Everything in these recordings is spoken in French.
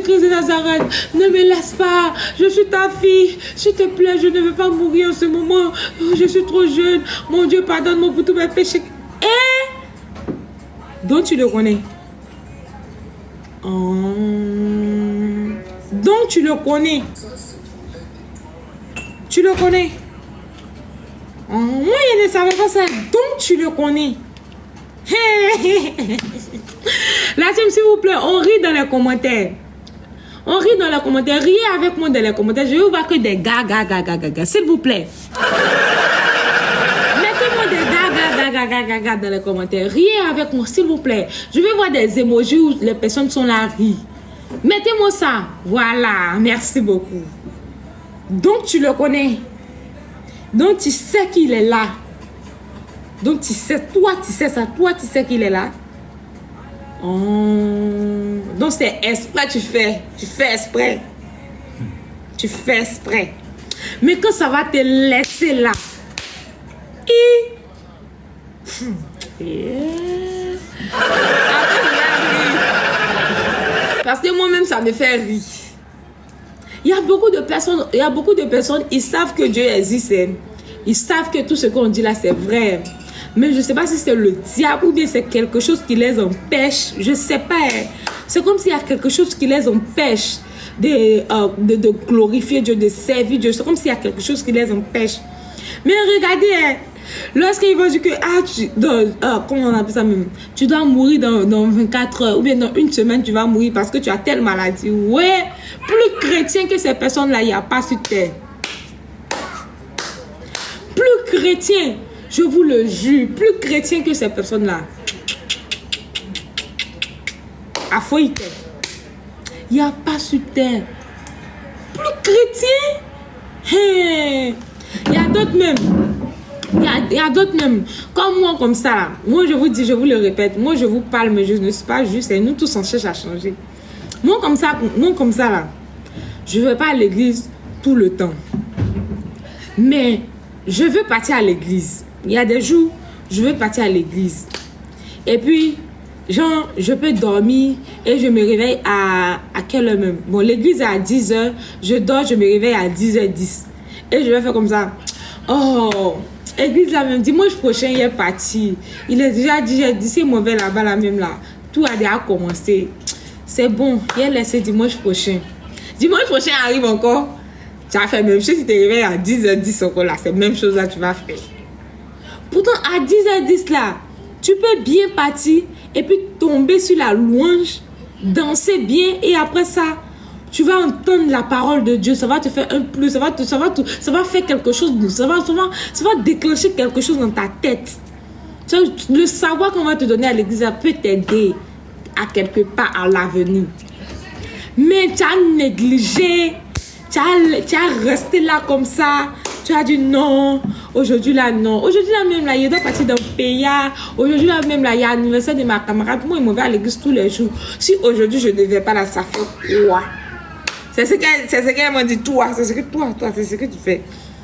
Jésus-Christ de Nazareth, ne me laisse pas. Je suis ta fille. S'il te plaît, je ne veux pas mourir en ce moment. Oh, je suis trop jeune. Mon Dieu, pardonne-moi pour tous mes péchés. Et donc tu le connais. Oh. Donc tu le connais. Tu le connais. Oh, moi, je ne savais pas ça. Donc tu le connais. La team, s'il vous plaît, on rit dans les commentaires. On rit dans les commentaires. Riez avec moi dans les commentaires. Je veux voir que des gars. S'il vous plaît. Mettez-moi des gars dans les commentaires. Riez avec moi, s'il vous plaît. Je veux voir des emojis où les personnes sont là, rient. Mettez-moi ça. Voilà. Merci beaucoup. Donc, tu le connais. Donc, tu sais qu'il est là. Donc, tu sais, toi, tu sais ça. Toi, tu sais qu'il est là. Oh. Donc, c'est exprès, tu fais. Tu fais exprès. Tu fais exprès. Mais quand ça va te laisser là. Parce que moi-même, ça me fait rire. Il y a beaucoup de personnes, ils savent que Dieu existe. Ils savent que tout ce qu'on dit là, c'est vrai. Mais je ne sais pas si c'est le diable ou bien c'est quelque chose qui les empêche. Je ne sais pas. C'est comme s'il y a quelque chose qui les empêche de glorifier Dieu, de servir Dieu. C'est comme s'il y a quelque chose qui les empêche. Mais regardez, lorsqu'ils vont dire que, comment on appelle ça même? Tu dois mourir dans 24 heures ou bien dans une semaine, tu vas mourir parce que tu as telle maladie. Ouais, plus chrétien que ces personnes-là, il n'y a pas sur terre. Plus chrétien, je vous le jure, plus chrétien que ces personnes-là. À Foïté. Il n'y a pas sur terre. Plus chrétien. Hey. Il y a d'autres même. Il y a d'autres même. Comme moi, comme ça. Là. Moi, je vous dis, je vous le répète. Moi, je vous parle, mais je ne suis pas juste. Et nous tous, on cherche à changer. Moi, comme ça, là. Je ne vais pas à l'église tout le temps. Mais je veux partir à l'église. Il y a des jours, je veux partir à l'église. Et puis, genre, je peux dormir et je me réveille à quelle heure même? Bon, l'église est à 10h. Je dors, je me réveille à 10h10. Et je vais faire comme ça. Oh, l'église là même, dimanche prochain, il est parti. Il est déjà dit, c'est mauvais là-bas, là même là. Tout a déjà commencé. C'est bon, il est laissé dimanche prochain. Dimanche prochain arrive encore. Tu vas faire même chose si tu te réveilles à 10h10 encore là. C'est la même chose là, tu vas faire. Pourtant, à 10h10 là, tu peux bien partir et puis tomber sur la louange, danser bien et après ça, tu vas entendre la parole de Dieu. Ça va te faire un plus, ça va faire quelque chose, ça va déclencher quelque chose dans ta tête. Le savoir qu'on va te donner à l'église peut t'aider à quelque part à l'avenir. Mais tu as négligé, tu as resté là comme ça. Tu as dit non, aujourd'hui là non. Aujourd'hui là même là, il doit partir dans le pays. Aujourd'hui là même là, il y a l'anniversaire de ma camarade. Moi, il me va à l'église tous les jours. Si aujourd'hui je ne vais pas là, ça fait quoi? C'est ce qu'elle m'a dit, toi. C'est ce que tu fais.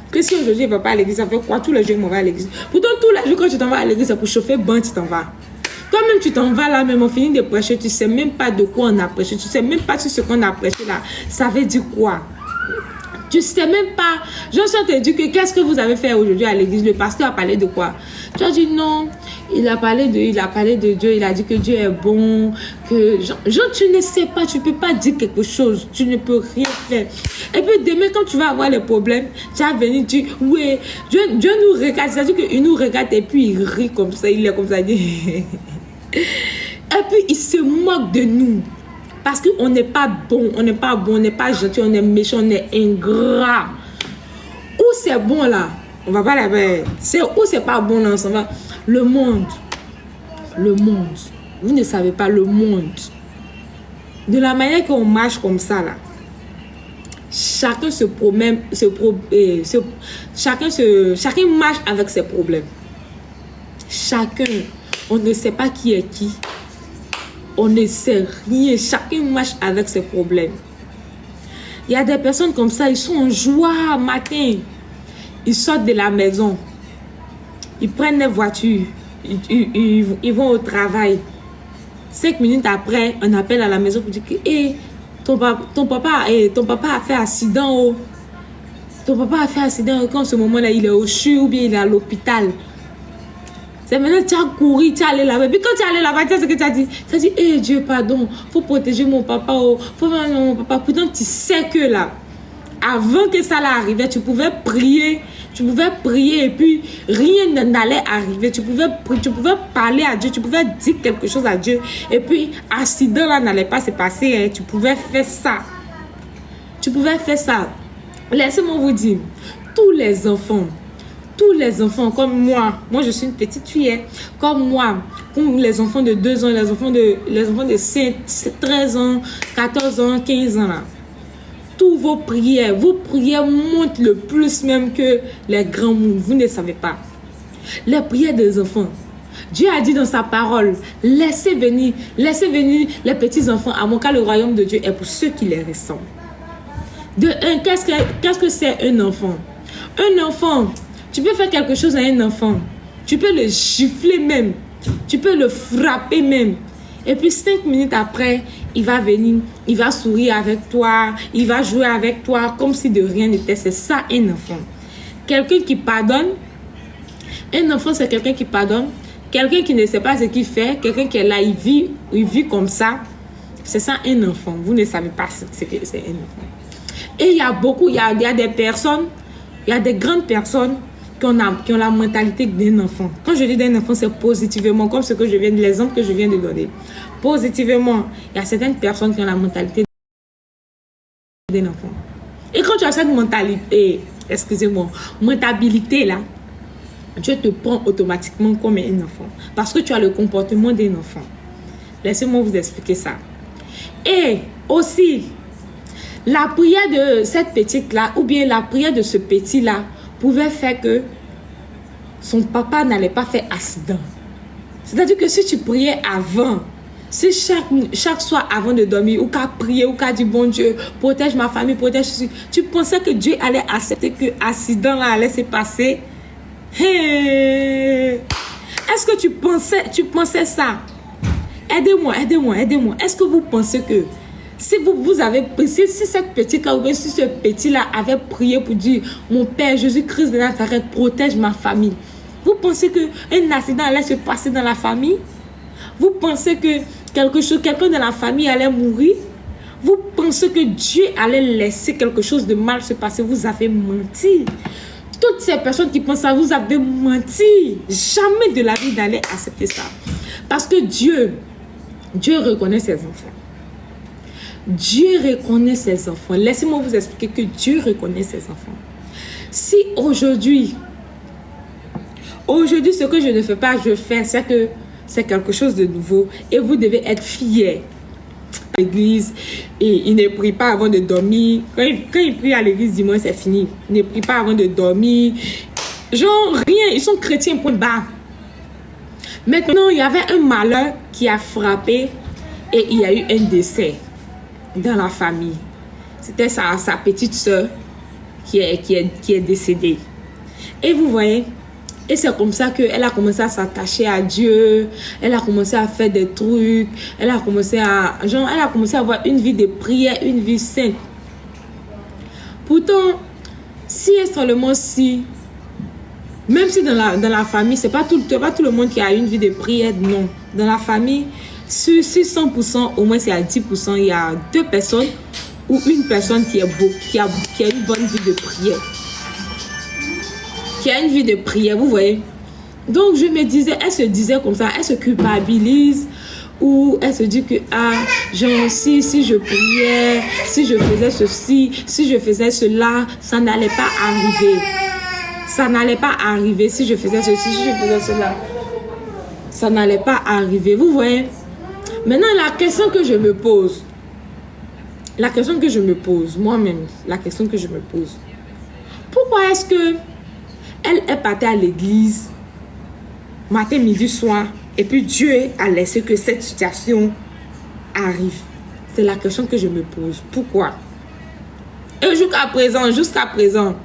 Que si aujourd'hui je ne vais pas à l'église, ça fait quoi? Tous les jours, je m'en vais à l'église. Pourtant, tous les jours, quand tu t'en vas à l'église, c'est pour chauffer bon, tu t'en vas. Toi-même, tu t'en vas là, même on finit de prêcher, tu ne sais même pas de quoi on a prêché. Tu ne sais même pas si ce qu'on a prêché là, ça veut dire quoi? Tu ne sais même pas. Je suis te dire que qu'est-ce que vous avez fait aujourd'hui à l'église? Le pasteur a parlé de quoi? Tu as dit non. Il a parlé de Dieu. Il a dit que Dieu est bon. Que genre, tu ne sais pas. Tu ne peux pas dire quelque chose. Tu ne peux rien faire. Et puis demain, quand tu vas avoir les problèmes, tu vas venir dire oui, Dieu nous regarde. C'est-à-dire qu'il nous regarde et puis il rit comme ça. Il est comme ça. Et puis il se moque de nous. Parce qu'on n'est pas bon, on n'est pas gentil, on est méchant, on est ingrat. Où c'est bon là? On va pas là-bas. C'est où c'est pas bon là? On va. Le monde. Vous ne savez pas le monde. De la manière qu'on marche comme ça là. Chacun se promène, chacun marche avec ses problèmes. Chacun, on ne sait pas qui est qui. On ne sait rien. Chacun marche avec ses problèmes. Il y a des personnes comme ça, ils sont en joie matin. Ils sortent de la maison. Ils prennent les voitures. Ils vont au travail. 5 minutes après, on appelle à la maison pour dire que ton papa a fait accident. Oh. Ton papa a fait accident quand ce moment-là, il est au CHU ou bien il est à l'hôpital. C'est maintenant que tu as couru, tu es allé là-bas. Puis quand tu es allé là-bas, tu sais ce que tu as dit. Tu as dit, Dieu, pardon, il faut protéger mon papa. Oh. Faut faire mon papa. Pourtant, tu sais que là, avant que ça arrivait, tu pouvais prier. Tu pouvais prier et puis rien n'allait arriver. Tu pouvais parler à Dieu. Tu pouvais dire quelque chose à Dieu. Et puis, accident là n'allait pas se passer. Hein. Tu pouvais faire ça. Tu pouvais faire ça. Laissez-moi vous dire, tous les enfants comme moi je suis une petite fille, hein, comme les enfants de 2 ans, les enfants de 5, 13 ans, 14 ans, 15 ans là, tous vos prières montent le plus même que les grands mondes, vous ne savez pas. Les prières des enfants, Dieu a dit dans sa parole, laissez venir les petits enfants à mon cas, le royaume de Dieu est pour ceux qui les ressemblent. De un, qu'est-ce que c'est un enfant? Un enfant, tu peux faire quelque chose à un enfant. Tu peux le gifler même. Tu peux le frapper même. Et puis 5 minutes après, il va venir, il va sourire avec toi, il va jouer avec toi comme si de rien n'était. C'est ça un enfant. Quelqu'un qui pardonne. Un enfant, c'est quelqu'un qui pardonne. Quelqu'un qui ne sait pas ce qu'il fait. Quelqu'un qui est là, il vit comme ça. C'est ça un enfant. Vous ne savez pas ce que c'est un enfant. Et il y a des personnes, il y a des grandes personnes qui ont la mentalité d'un enfant. Quand je dis d'un enfant, c'est positivement, comme l'exemple que je viens de donner. Positivement, il y a certaines personnes qui ont la mentalité d'un enfant. Et quand tu as cette mentalité, mentalité là, Dieu te prend automatiquement comme un enfant. Parce que tu as le comportement d'un enfant. Laissez-moi vous expliquer ça. Et aussi, la prière de cette petite-là, ou bien la prière de ce petit-là, pouvait faire que son papa n'allait pas faire accident. C'est-à-dire que si tu priais avant, si chaque soir avant de dormir, ou qu'à prier, ou qu'à dire, bon Dieu, protège ma famille, protège ceci, tu pensais que Dieu allait accepter que l'accident là allait se passer? Hey! Est-ce que tu pensais ça? Aidez-moi. Est-ce que vous pensez que si vous avez si cette petite-là ou bien si ce petit-là avait prié pour dire mon Père Jésus-Christ de Nazareth protège ma famille, vous pensez qu'un accident allait se passer dans la famille? Vous pensez que quelqu'un de la famille allait mourir? Vous pensez que Dieu allait laisser quelque chose de mal se passer? Vous avez menti. Toutes ces personnes qui pensent ça, vous avez menti. Jamais de la vie d'aller accepter ça. Parce que Dieu reconnaît ses enfants. Dieu reconnaît ses enfants. Laissez-moi vous expliquer que Dieu reconnaît ses enfants. Si aujourd'hui, ce que je ne fais pas, je fais, c'est que c'est quelque chose de nouveau et vous devez être fiers. À l'église, et ils ne prient pas avant de dormir. Quand ils prient à l'église dimanche, c'est fini. Ils ne prient pas avant de dormir. Genre, rien. Ils sont chrétiens, point barre. Maintenant, il y avait un malheur qui a frappé et il y a eu un décès dans la famille. C'était sa petite soeur qui est décédée. Et vous voyez, et c'est comme ça qu'elle a commencé à s'attacher à Dieu. Elle a commencé à faire des trucs. Elle a commencé à avoir une vie de prière, une vie sainte. Pourtant, si et seulement si, même si dans la famille, c'est pas tout le monde qui a une vie de prière, non. Dans la famille, sur 100%, au moins c'est à 10%, il y a 2 personnes ou une personne qui a une bonne vie de prière. Qui a une vie de prière, vous voyez. Donc je me disais, elle se disait comme ça, elle se culpabilise ou elle se dit que genre si je priais, si je faisais ceci, si je faisais cela, ça n'allait pas arriver. Ça n'allait pas arriver si je faisais ceci, si je faisais cela. Ça n'allait pas arriver, vous voyez. Maintenant la question que je me pose, moi-même, pourquoi est-ce que elle est partie à l'église matin, midi, soir et puis Dieu a laissé que cette situation arrive? C'est la question que je me pose. Pourquoi? Et jusqu'à présent,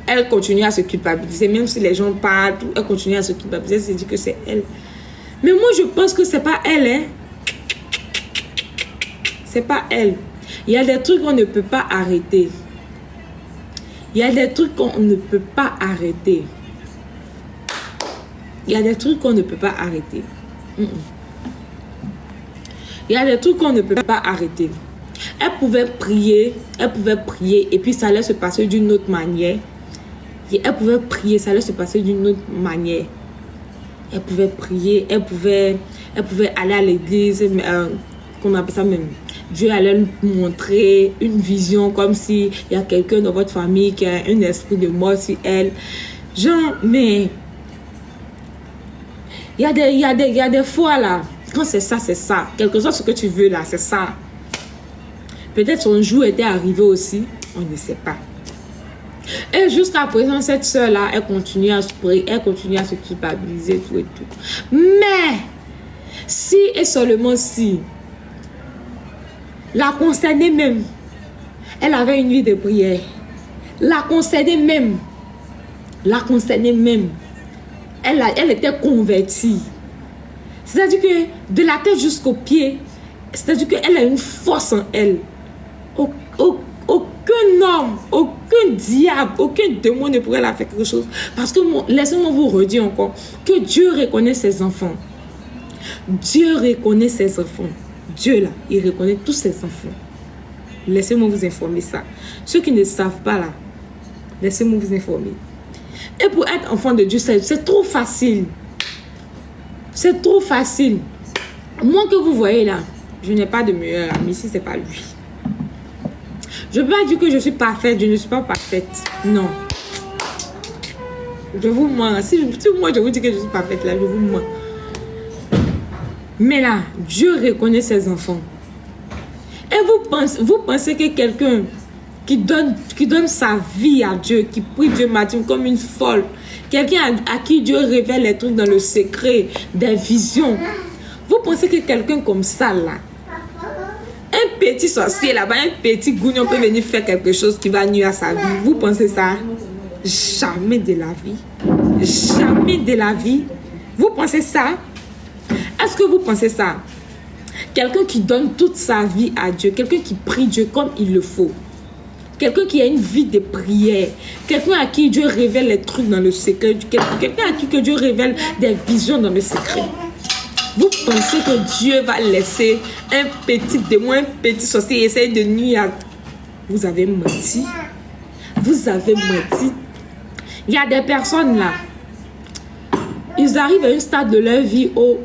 elle continue à se culpabiliser. Même si les gens parlent, elle continue à se culpabiliser. Elle se dit que c'est elle. Mais moi, je pense que c'est pas elle. Hein? C'est pas elle. Il y a des trucs qu'on ne peut pas arrêter. Il y a des trucs qu'on ne peut pas arrêter. Il y a des trucs qu'on ne peut pas arrêter. Il y a des trucs qu'on ne peut pas arrêter. Elle pouvait prier et puis ça allait se passer d'une autre manière. Et elle pouvait prier, ça allait se passer d'une autre manière. Elle pouvait prier, elle pouvait aller à l'église, qu'on appelle ça même. Dieu allait lui montrer une vision comme s'il y a quelqu'un dans votre famille qui a un esprit de mort sur elle. Genre, mais il y a des fois là, quand c'est ça, c'est ça. Quel que soit ce que tu veux là, c'est ça. Peut-être son jour était arrivé aussi, on ne sait pas. Et jusqu'à présent, cette soeur-là, elle continue à se prier, elle continue à se culpabiliser, tout et tout. Mais, si et seulement si, la concernée même, elle avait une vie de prière. La concernée même, elle était convertie. C'est-à-dire que de la tête jusqu'aux pieds, c'est-à-dire qu'elle a une force en elle. Aucun homme, aucun diable, aucun démon ne pourrait la faire quelque chose. Parce que, laissez-moi vous redire encore, que Dieu reconnaît ses enfants. Dieu reconnaît ses enfants. Dieu là, il reconnaît tous ses enfants. Laissez-moi vous informer ça. Ceux qui ne savent pas là, laissez-moi vous informer. Et pour être enfant de Dieu, c'est trop facile. C'est trop facile. Moi que vous voyez là, je n'ai pas de meilleur ami si ce n'est pas lui. Je ne peux pas dire que je suis parfaite, je ne suis pas parfaite. Non. Je vous mens. Si moi je vous dis que je suis parfaite là, je vous mens. Mais là, Dieu reconnaît ses enfants. Et vous pensez que quelqu'un qui donne sa vie à Dieu, qui prie Dieu matin comme une folle, quelqu'un à qui Dieu révèle les trucs dans le secret, des visions, vous pensez que quelqu'un comme ça là, un petit sorcier là-bas, un petit gougnon peut venir faire quelque chose qui va nuire à sa vie? Vous pensez ça? Jamais de la vie. Jamais de la vie. Vous pensez ça? Est-ce que vous pensez ça? Quelqu'un qui donne toute sa vie à Dieu, quelqu'un qui prie Dieu comme il le faut, quelqu'un qui a une vie de prière, quelqu'un à qui Dieu révèle les trucs dans le secret, quelqu'un à qui que Dieu révèle des visions dans le secret. Vous pensez que Dieu va laisser un petit démon, un petit sorcier essayer de nuire à... Vous avez menti. Vous avez menti. Il y a des personnes là, ils arrivent à un stade de leur vie où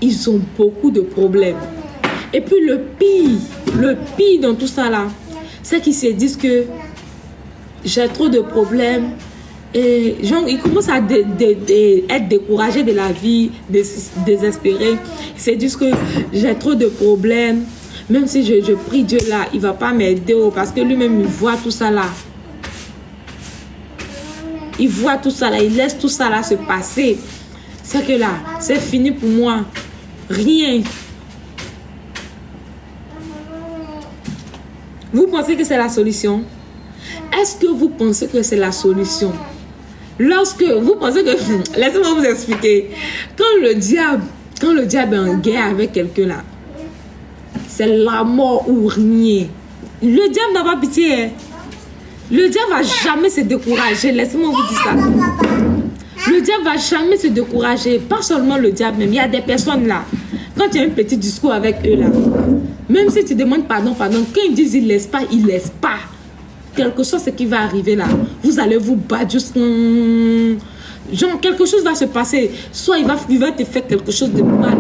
ils ont beaucoup de problèmes. Et puis le pire dans tout ça là, c'est qu'ils se disent que j'ai trop de problèmes. Et genre, ils commencent à être découragés de la vie, désespérés. Ils se disent que j'ai trop de problèmes. Même si je prie Dieu là, il ne va pas m'aider parce que lui-même, il voit tout ça là. Il voit tout ça là, il laisse tout ça là se passer. C'est que là, c'est fini pour moi. Rien. Vous pensez que c'est la solution? Est-ce que vous pensez que c'est la solution? Lorsque vous pensez que... Laissez-moi vous expliquer. Quand le diable est en guerre avec quelqu'un là, c'est la mort ou rien. Le diable n'a pas pitié. Le diable va jamais se décourager. Laissez-moi vous dire ça. Le diable va jamais se décourager. Pas seulement le diable même. Il y a des personnes là. Quand tu as un petit discours avec eux là, même si tu demandes pardon, quand ils disent ils laissent pas. Quelque chose qui va arriver là. Vous allez vous battre juste... Genre, quelque chose va se passer. Soit il va te faire quelque chose de mal.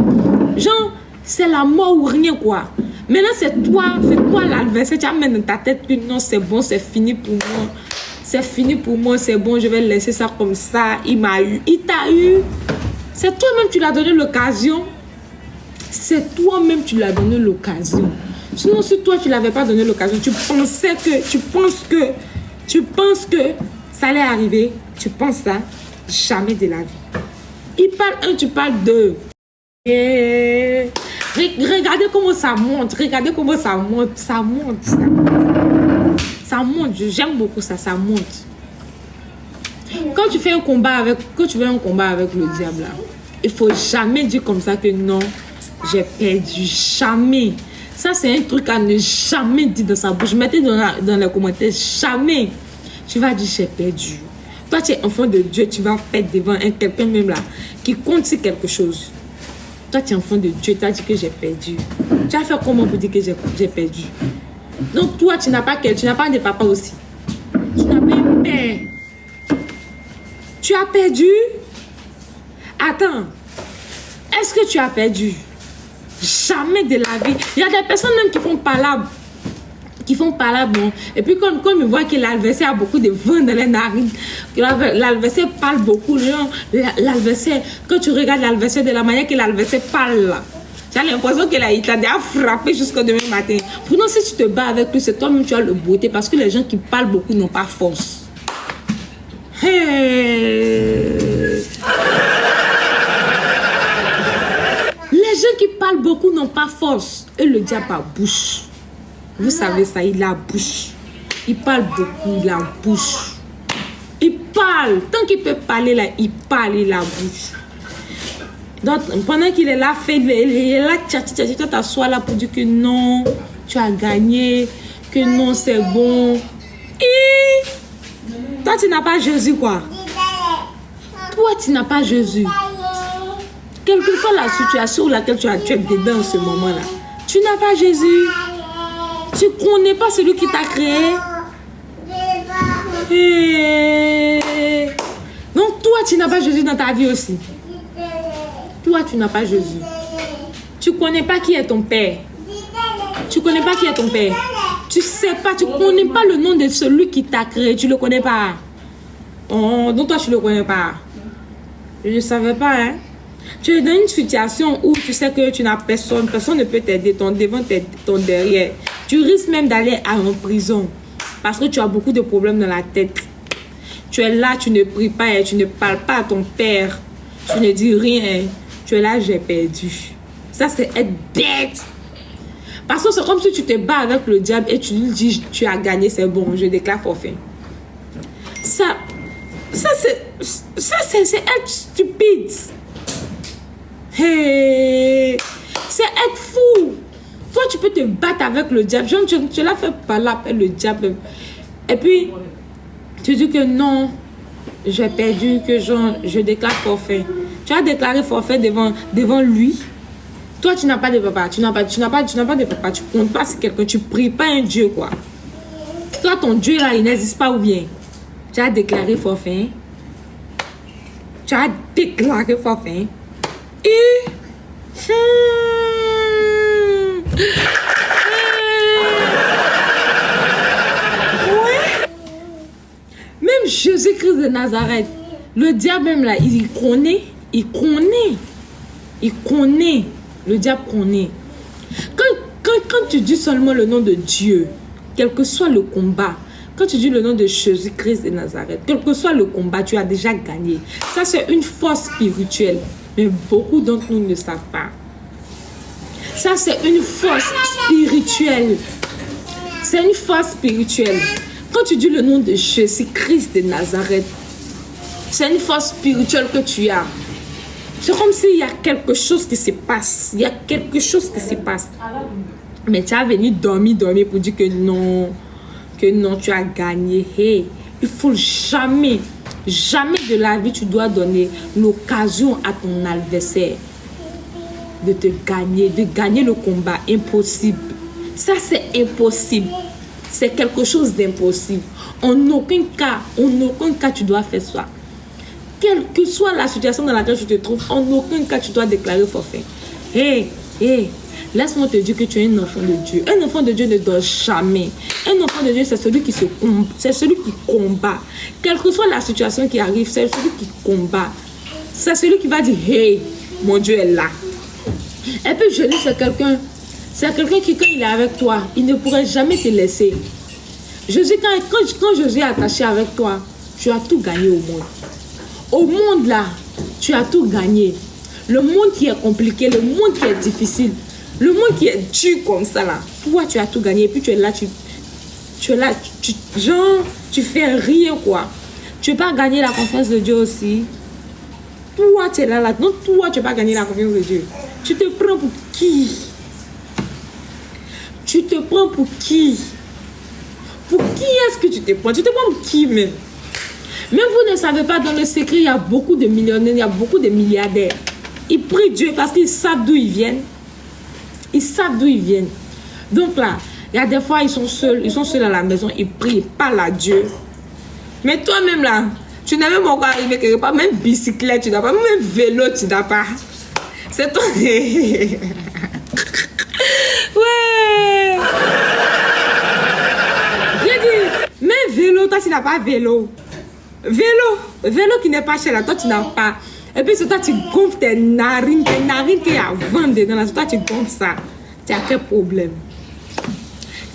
Genre, c'est la mort ou rien quoi. Maintenant, c'est toi l'adversaire. Tu amènes dans ta tête que non, c'est bon, c'est fini pour moi. C'est fini pour moi, c'est bon, je vais laisser ça comme ça. Il m'a eu. Il t'a eu. C'est toi-même qui lui as donné l'occasion. C'est toi-même qui lui as donné l'occasion. Sinon, si toi, tu ne l'avais pas donné l'occasion, tu penses que ça allait arriver, tu penses ça, jamais de la vie. Il parle un, tu parles deux. Et... Regardez comment ça monte, ça monte. J'aime beaucoup ça, ça monte. Quand tu fais un combat avec le diable, là, il ne faut jamais dire comme ça que non, j'ai perdu, jamais. Ça, c'est un truc à ne jamais dire dans sa bouche. Mettez dans les commentaires, jamais. Tu vas dire, j'ai perdu. Toi, tu es enfant de Dieu, tu vas faire devant quelqu'un même là, qui compte sur quelque chose. Toi, tu es enfant de Dieu, tu as dit que j'ai perdu. Tu vas faire comment pour dire que j'ai perdu? Donc, toi, tu n'as pas de papa aussi. Tu n'as pas un père. Tu as perdu? Attends. Est-ce que tu as perdu? Jamais de la vie. Il y a des personnes même qui font palabre. Bon. Et puis comme ils voient que l'adversaire a beaucoup de vent dans les narines, que l'adversaire parle beaucoup, l'adversaire, quand tu regardes l'adversaire de la manière que l'adversaire parle là, tu as l'impression qu'il t'a déjà frappé jusqu'au demain matin. Pourtant, si tu te bats avec lui, c'est toi-même tu as le beauté, parce que les gens qui parlent beaucoup n'ont pas force. Hey. Les gens qui parlent beaucoup n'ont pas force. Et le diable a bouche. Vous savez ça, il a bouche. Il parle beaucoup, il a bouche. Il parle. Tant qu'il peut parler là, il parle, il a bouche. Donc, pendant qu'il est là, il est là, tu t'assois là pour dire que non, tu as gagné, que non, c'est bon. Et toi, tu n'as pas Jésus, quoi. Toi, tu n'as pas Jésus. Quelle que soit la situation dans laquelle tu es dedans en ce moment-là, tu n'as pas Jésus. Tu ne connais pas celui qui t'a créé. Et donc toi, tu n'as pas Jésus dans ta vie aussi. Toi, tu n'as pas Jésus. Tu ne connais pas qui est ton père. Tu ne connais pas qui est ton père. Tu ne sais pas, tu ne connais pas le nom de celui qui t'a créé. Tu ne le connais pas. Oh, donc toi, tu ne le connais pas. Je ne savais pas, hein. Tu es dans une situation où tu sais que tu n'as personne, personne ne peut t'aider, ton devant, ton derrière. Tu risques même d'aller en prison parce que tu as beaucoup de problèmes dans la tête. Tu es là, tu ne pries pas, et tu ne parles pas à ton père, tu ne dis rien. Tu es là, j'ai perdu. Ça, c'est être bête. Parce que c'est comme si tu te bats avec le diable et tu lui dis, tu as gagné, c'est bon, je déclare forfait. Ça c'est être stupide. Hey, c'est être fou. Toi, tu peux te battre avec le diable. Genre, tu l'as fait parler avec le diable. Et puis, tu dis que non, j'ai perdu, que je déclare forfait. Tu as déclaré forfait devant lui. Toi, tu n'as pas de papa. Tu n'as pas de papa. Tu ne comptes pas sur quelqu'un. Tu ne pries pas un Dieu, quoi. Toi, ton Dieu, là, il n'existe pas ou bien. Tu as déclaré forfait. Tu as déclaré forfait. Et ouais. Même Jésus-Christ de Nazareth, le diable même là, il connaît. Le diable connaît. Quand tu dis seulement le nom de Dieu, quel que soit le combat, quand tu dis le nom de Jésus-Christ de Nazareth, quel que soit le combat, tu as déjà gagné. Ça, c'est une force spirituelle. Mais beaucoup d'entre nous ne savent pas. Ça, c'est une force spirituelle. C'est une force spirituelle. Quand tu dis le nom de Jésus-Christ de Nazareth, c'est une force spirituelle que tu as. C'est comme s'il y a quelque chose qui se passe. Il y a quelque chose qui se passe. Mais tu as venu dormir pour dire que non, tu as gagné. Hey, il faut jamais de la vie tu dois donner l'occasion à ton adversaire de gagner le combat. Impossible. Ça, c'est impossible. C'est quelque chose d'impossible. En aucun cas, tu dois faire ça. Quelle que soit la situation dans laquelle tu te trouves, en aucun cas, tu dois déclarer forfait. Hey, laisse-moi te dire que tu es un enfant de Dieu. Un enfant de Dieu ne dort jamais. Un enfant de Dieu, c'est celui qui combat. Quelle que soit la situation qui arrive, c'est celui qui combat. C'est celui qui va dire, hey, mon Dieu est là. Et puis, Jésus, c'est quelqu'un qui, quand il est avec toi, il ne pourrait jamais te laisser. Jésus, quand Jésus est attaché avec toi, tu as tout gagné au monde. Au monde là, tu as tout gagné. Le monde qui est compliqué, le monde qui est difficile, le monde qui est dur comme ça là, toi tu as tout gagné. Et puis tu es là, tu fais rien quoi. Tu ne peux pas gagner la confiance de Dieu aussi. Toi tu es là, donc toi tu ne peux pas gagner la confiance de Dieu. Tu te prends pour qui? Tu te prends pour qui? Pour qui est-ce que tu te prends? Tu te prends pour qui même? Même vous ne savez pas, dans le secret, il y a beaucoup de millionnaires, il y a beaucoup de milliardaires. Ils prient Dieu parce qu'ils savent d'où ils viennent. Ils savent d'où ils viennent. Donc là, il y a des fois, ils sont seuls à la maison, ils prient, ils parlent à Dieu. Mais toi-même là, tu n'es même encore arrivé quelque part, même bicyclette, tu n'as pas, même vélo, tu n'as pas. C'est toi. Ouais. J'ai dit, même vélo, toi tu n'as pas vélo. Vélo qui n'est pas cher là, toi tu n'as pas. Et puis c'est toi tu gonfles tes narines qui y a vent dedans là, c'est toi tu gonfles ça. Tu as quel problème?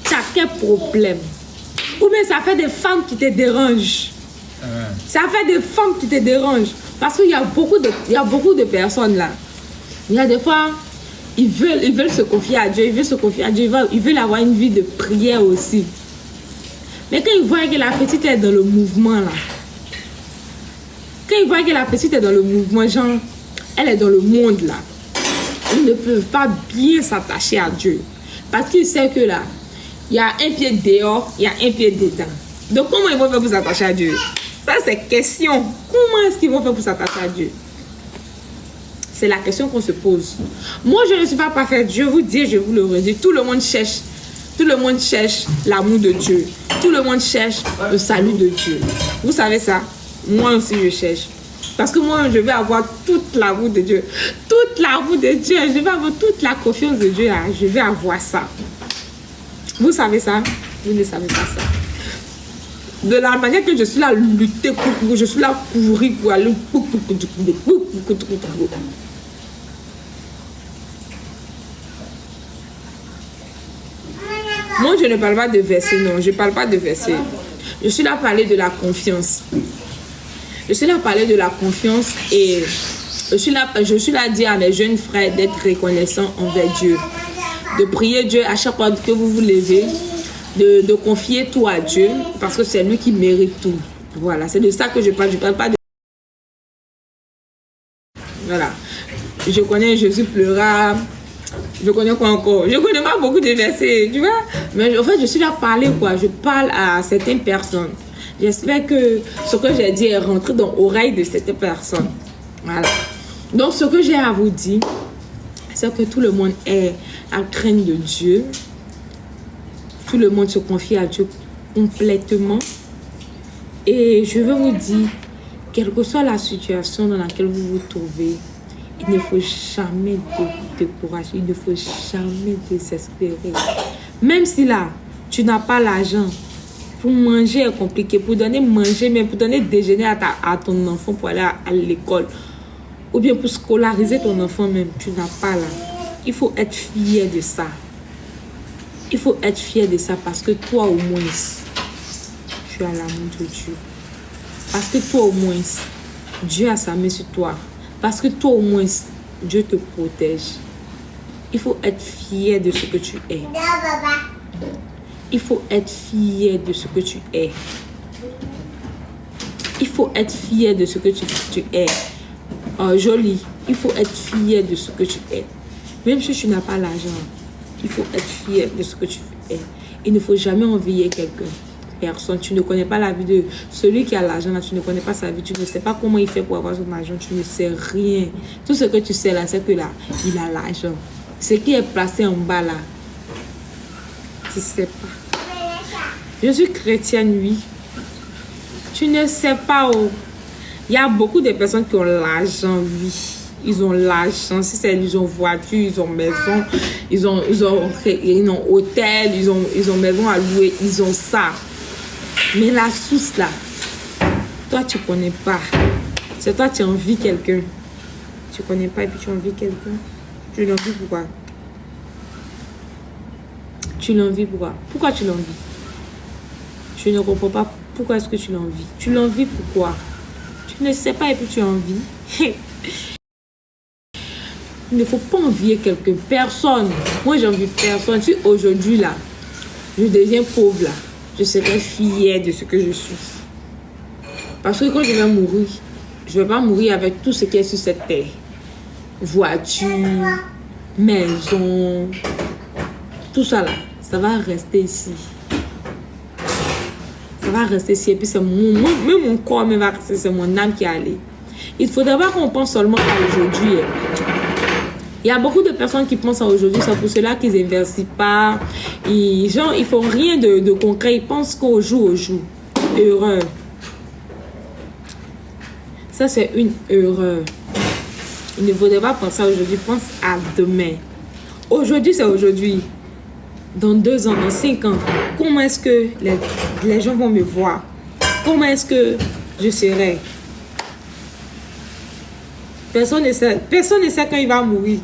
Tu as quel problème? Ou bien ça fait des femmes qui te dérangent. Ça fait des femmes qui te dérangent. Parce qu'il y a beaucoup de personnes là. Il y a des fois, ils veulent se confier à Dieu, ils veulent avoir une vie de prière aussi. Mais quand ils voient que la petite est dans le mouvement là, genre, elle est dans le monde là, ils ne peuvent pas bien s'attacher à Dieu. Parce qu'ils savent que là, il y a un pied dehors, il y a un pied dedans. Donc comment ils vont faire pour s'attacher à Dieu? Ça c'est question. Comment est-ce qu'ils vont faire pour s'attacher à Dieu? C'est la question qu'on se pose. Moi je ne suis pas parfaite, je vous dis, je vous le redis, tout le monde cherche l'amour de Dieu. Tout le monde cherche le salut de Dieu. Vous savez ça? Moi aussi je cherche. Parce que moi je vais avoir toute l'amour de Dieu. Toute l'amour de Dieu. Je vais avoir toute la confiance de Dieu. Là. Je vais avoir ça. Vous savez ça? Vous ne savez pas ça. De la manière que je suis là à lutter, je suis là à courir pour aller. Moi, je ne parle pas de versets, non. Je ne parle pas de versets. Je suis là à parler de la confiance. Je suis là à parler de la confiance et je suis là à dire à mes jeunes frères d'être reconnaissants envers Dieu. De prier Dieu à chaque fois que vous vous levez. De confier tout à Dieu parce que c'est lui qui mérite tout. Voilà, c'est de ça que je parle. Je ne parle pas de... Voilà. Je connais Jésus pleura. Je connais quoi encore? Je connais pas beaucoup de versets, tu vois. Mais en fait, je suis là à parler quoi. Je parle à certaines personnes. J'espère que ce que j'ai dit est rentré dans l'oreille de certaines personnes. Voilà. Donc, ce que j'ai à vous dire, c'est que tout le monde est à crainte de Dieu. Tout le monde se confie à Dieu complètement. Et je veux vous dire, quelle que soit la situation dans laquelle vous vous trouvez, il ne faut jamais décourager, il ne faut jamais désespérer. Même si là, tu n'as pas l'argent, pour manger est compliqué, pour donner manger, mais pour donner déjeuner à ton enfant pour aller à l'école, ou bien pour scolariser ton enfant même, tu n'as pas là. Il faut être fier de ça. Il faut être fier de ça parce que toi au moins, tu as l'amour de Dieu. Parce que toi au moins, Dieu a sa main sur toi. Parce que toi au moins, Dieu te protège. Il faut être fier de ce que tu es. Il faut être fier de ce que tu es. Il faut être fier de ce que tu es. Joli. Il faut être fier de ce que tu es. Même si tu n'as pas l'argent. Il faut être fier de ce que tu es. Il ne faut jamais envier quelqu'un. Personne. Tu ne connais pas la vie de celui qui a l'argent. Tu ne connais pas sa vie. Tu ne sais pas comment il fait pour avoir son argent. Tu ne sais rien. Tout ce que tu sais là, c'est que là, il a l'argent. Ce qui est placé en bas là, tu ne sais pas. Je suis chrétienne, oui. Tu ne sais pas. Oh. Il y a beaucoup de personnes qui ont l'argent, oui. Ils ont l'argent, si c'est ils ont voiture, ils ont maison, ils ont hôtel, ils ont maison à louer, ils ont ça. Mais la source là, toi tu connais pas. C'est toi tu envies quelqu'un. Tu connais pas et puis tu envies quelqu'un. Tu l'envies pourquoi? Tu l'envies pourquoi? Pourquoi tu l'envies? Je ne comprends pas pourquoi est-ce que tu l'envies. Tu l'envies pourquoi? Tu ne sais pas et puis tu envies. Il ne faut pas envier quelqu'un, personne. Moi, j'envie personne. Si aujourd'hui, là, je deviens pauvre, là, je serai fière de ce que je suis. Parce que quand je vais mourir, je ne vais pas mourir avec tout ce qui est sur cette terre. Voiture, maison, tout ça, là. ça va rester ici. Ça va rester ici. Et puis c'est même mon corps même va rester, c'est mon âme qui est allée. Il ne faudrait pas qu'on pense seulement à aujourd'hui. Il y a beaucoup de personnes qui pensent à aujourd'hui, c'est pour cela qu'ils n'investissent pas. Ils font rien de concret, ils pensent qu'au jour. Erreur. Ça, c'est une erreur. Il ne faudrait pas penser à aujourd'hui, pense à demain. Aujourd'hui, c'est aujourd'hui. Dans 2 ans, dans 5 ans, comment est-ce que les gens vont me voir? Comment est-ce que je serai? Personne ne sait quand il va mourir.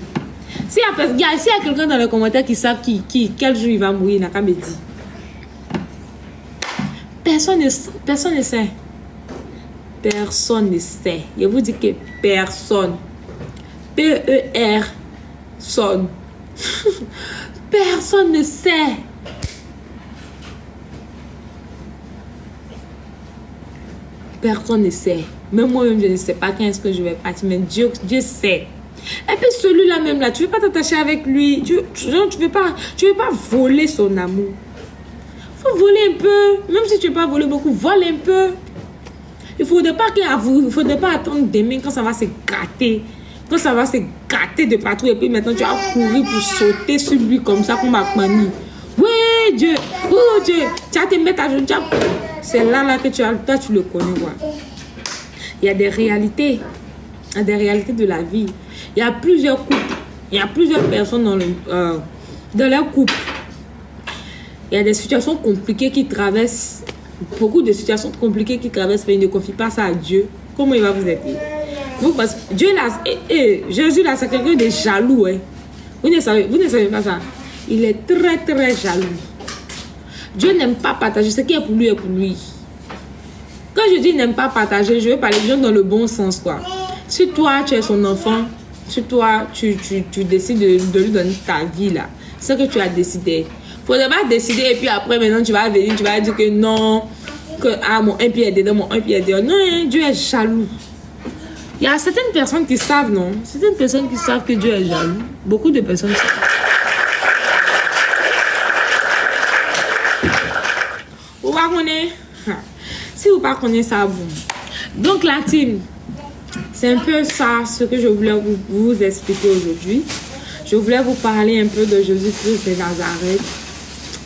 S'il y a quelqu'un dans les commentaires qui sait quel jour il va mourir, il n'a qu'à me dire. Personne ne sait. Personne ne sait. Je vous dis que personne. P-E-R. Son. Personne ne sait. Personne ne sait. Même moi-même, je ne sais pas quand est-ce que je vais partir. Mais Dieu sait. Et puis celui-là même là, tu ne veux pas t'attacher avec lui. Tu veux pas voler son amour. Il faut voler un peu. Même si tu ne veux pas voler beaucoup, vole un peu. Il ne faudrait pas attendre demain quand ça va se gâter. Quand ça va se gâter de partout. Et puis maintenant, tu vas courir pour sauter sur lui comme ça, comme ma manie. Oui, Dieu. Oh, Dieu. Tu vas te mettre à genoux. C'est là que toi, tu le connais. Ouais. Il y a des réalités. Il y a des réalités de la vie. Il y a plusieurs couples. Il y a plusieurs personnes dans leur couple. Il y a des situations compliquées qui traversent. Beaucoup de situations compliquées qui traversent, mais il ne confie pas ça à Dieu. Comment il va vous aider? Dieu là, Jésus là, c'est quelqu'un de jaloux. Hein. Vous ne savez pas ça. Il est très très jaloux. Dieu n'aime pas partager. Ce qui est pour lui est pour lui. Quand je dis n'aime pas partager, je veux parler de gens dans le bon sens, quoi. Si toi, tu es son enfant, si toi, tu décides de lui donner ta vie, là, c'est que tu as décidé. Il ne faudrait pas décider et puis après, maintenant, tu vas venir, tu vas dire que non, que mon un pied est dedans, mon un pied est dehors. Non, hein, Dieu est jaloux. Il y a certaines personnes qui savent, non? Certaines personnes qui savent que Dieu est jaloux. Beaucoup de personnes savent. Vous ne connaissez pas? Si vous ne connaissez pas ça, bon. Donc, la team, c'est un peu ça ce que je voulais vous expliquer aujourd'hui. Je voulais vous parler un peu de Jésus-Christ de Nazareth.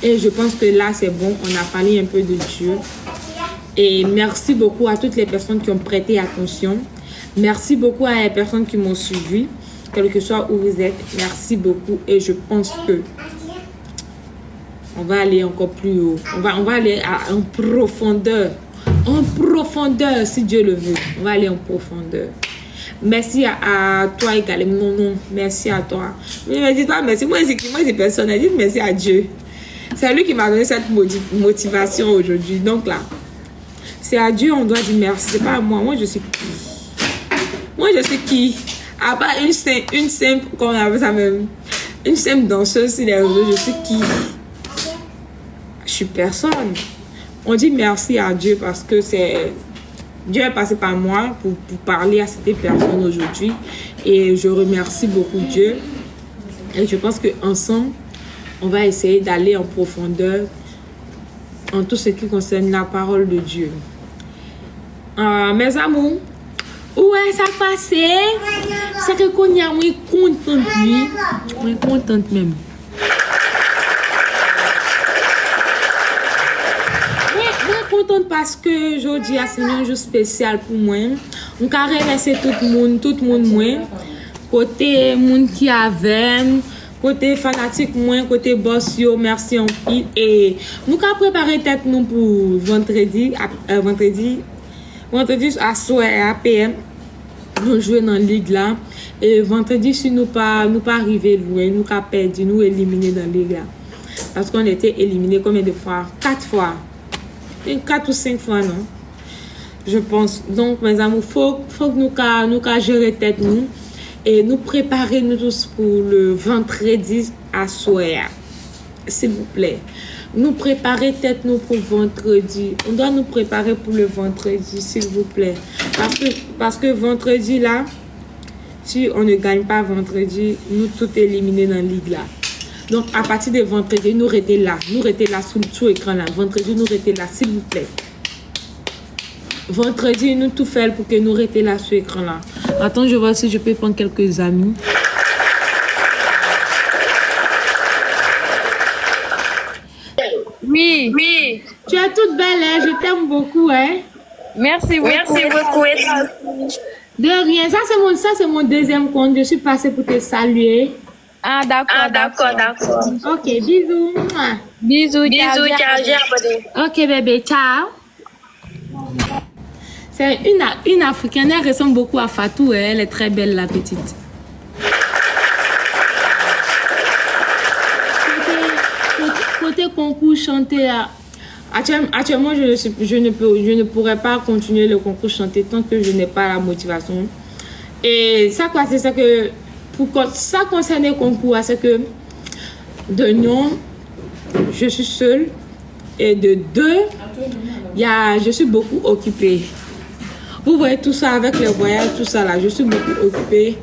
Et je pense que là, c'est bon. On a parlé un peu de Dieu. Et merci beaucoup à toutes les personnes qui ont prêté attention. Merci beaucoup à les personnes qui m'ont suivi. Quel que soit où vous êtes. Merci beaucoup. Et je pense que on va aller encore plus haut. On va aller en profondeur. En profondeur, si Dieu le veut. On va aller en profondeur. Merci à toi également. Non, merci à toi. Mais dis pas merci. Moi, c'est personnel. Dites merci à Dieu. C'est lui qui m'a donné cette motivation aujourd'hui. Donc là, c'est à Dieu on doit dire merci. C'est pas à moi. Moi, je suis qui? Moi, je suis qui? À part une simple, comment on appelle ça même? Une simple danseuse sur les réseaux, je suis qui? Je suis personne. On dit merci à Dieu parce que Dieu est passé par moi pour parler à cette personne aujourd'hui. Et je remercie beaucoup Dieu. Et je pense qu'ensemble, on va essayer d'aller en profondeur en tout ce qui concerne la parole de Dieu. Mes amours, où est ça passé? C'est que qu'on y a moins contente, lui. Moins contente même. Contente parce que aujourd'hui c'est un jour spécial pour moi. On va remercier tout le monde moi. Côté monde qui avait, côté fanatique moi, côté boss yo, merci en pile. Et nous avons préparé tête nous pour vendredi à soir à PM. Nous jouer dans la ligue là. Et vendredi si nous pas arriver loin, nous avons perdu, nous éliminer dans la ligue là. Parce qu'on était éliminé combien de fois? 4 fois. 4 ou 5 fois, non? Je pense. Donc, mes amours, faut que nous gérer tête nous et nous préparer nous tous pour le vendredi à soir. S'il vous plaît. Nous préparer tête nous pour vendredi. On doit nous préparer pour le vendredi, s'il vous plaît. Parce que vendredi là, si on ne gagne pas vendredi, nous tout éliminer dans la ligue là. Donc, à partir de vendredi, nous restez là sous l'écran là. Vendredi, nous restez là, s'il vous plaît. Vendredi, nous tout faire pour que nous restions là sur l'écran là. Attends, je vois si je peux prendre quelques amis. Oui. Oui. Tu es toute belle, hein? Je t'aime beaucoup, hein? Merci beaucoup. Merci beaucoup. De rien. Ça, c'est mon deuxième compte. Je suis passée pour te saluer. Ah, d'accord. Ok, bisous. Bisous, ciao. Ok, bébé, ciao. C'est une Africaine. Elle ressemble beaucoup à Fatou. Elle est très belle, la petite. Côté concours chanté, actuellement, je ne pourrais pas continuer le concours chanté tant que je n'ai pas la motivation. Et ça, quoi, c'est ça que... Ça concerne le concours, c'est que de non, je suis seule. Et de deux, je suis beaucoup occupée. Vous voyez tout ça avec les voyages, tout ça là, je suis beaucoup occupée.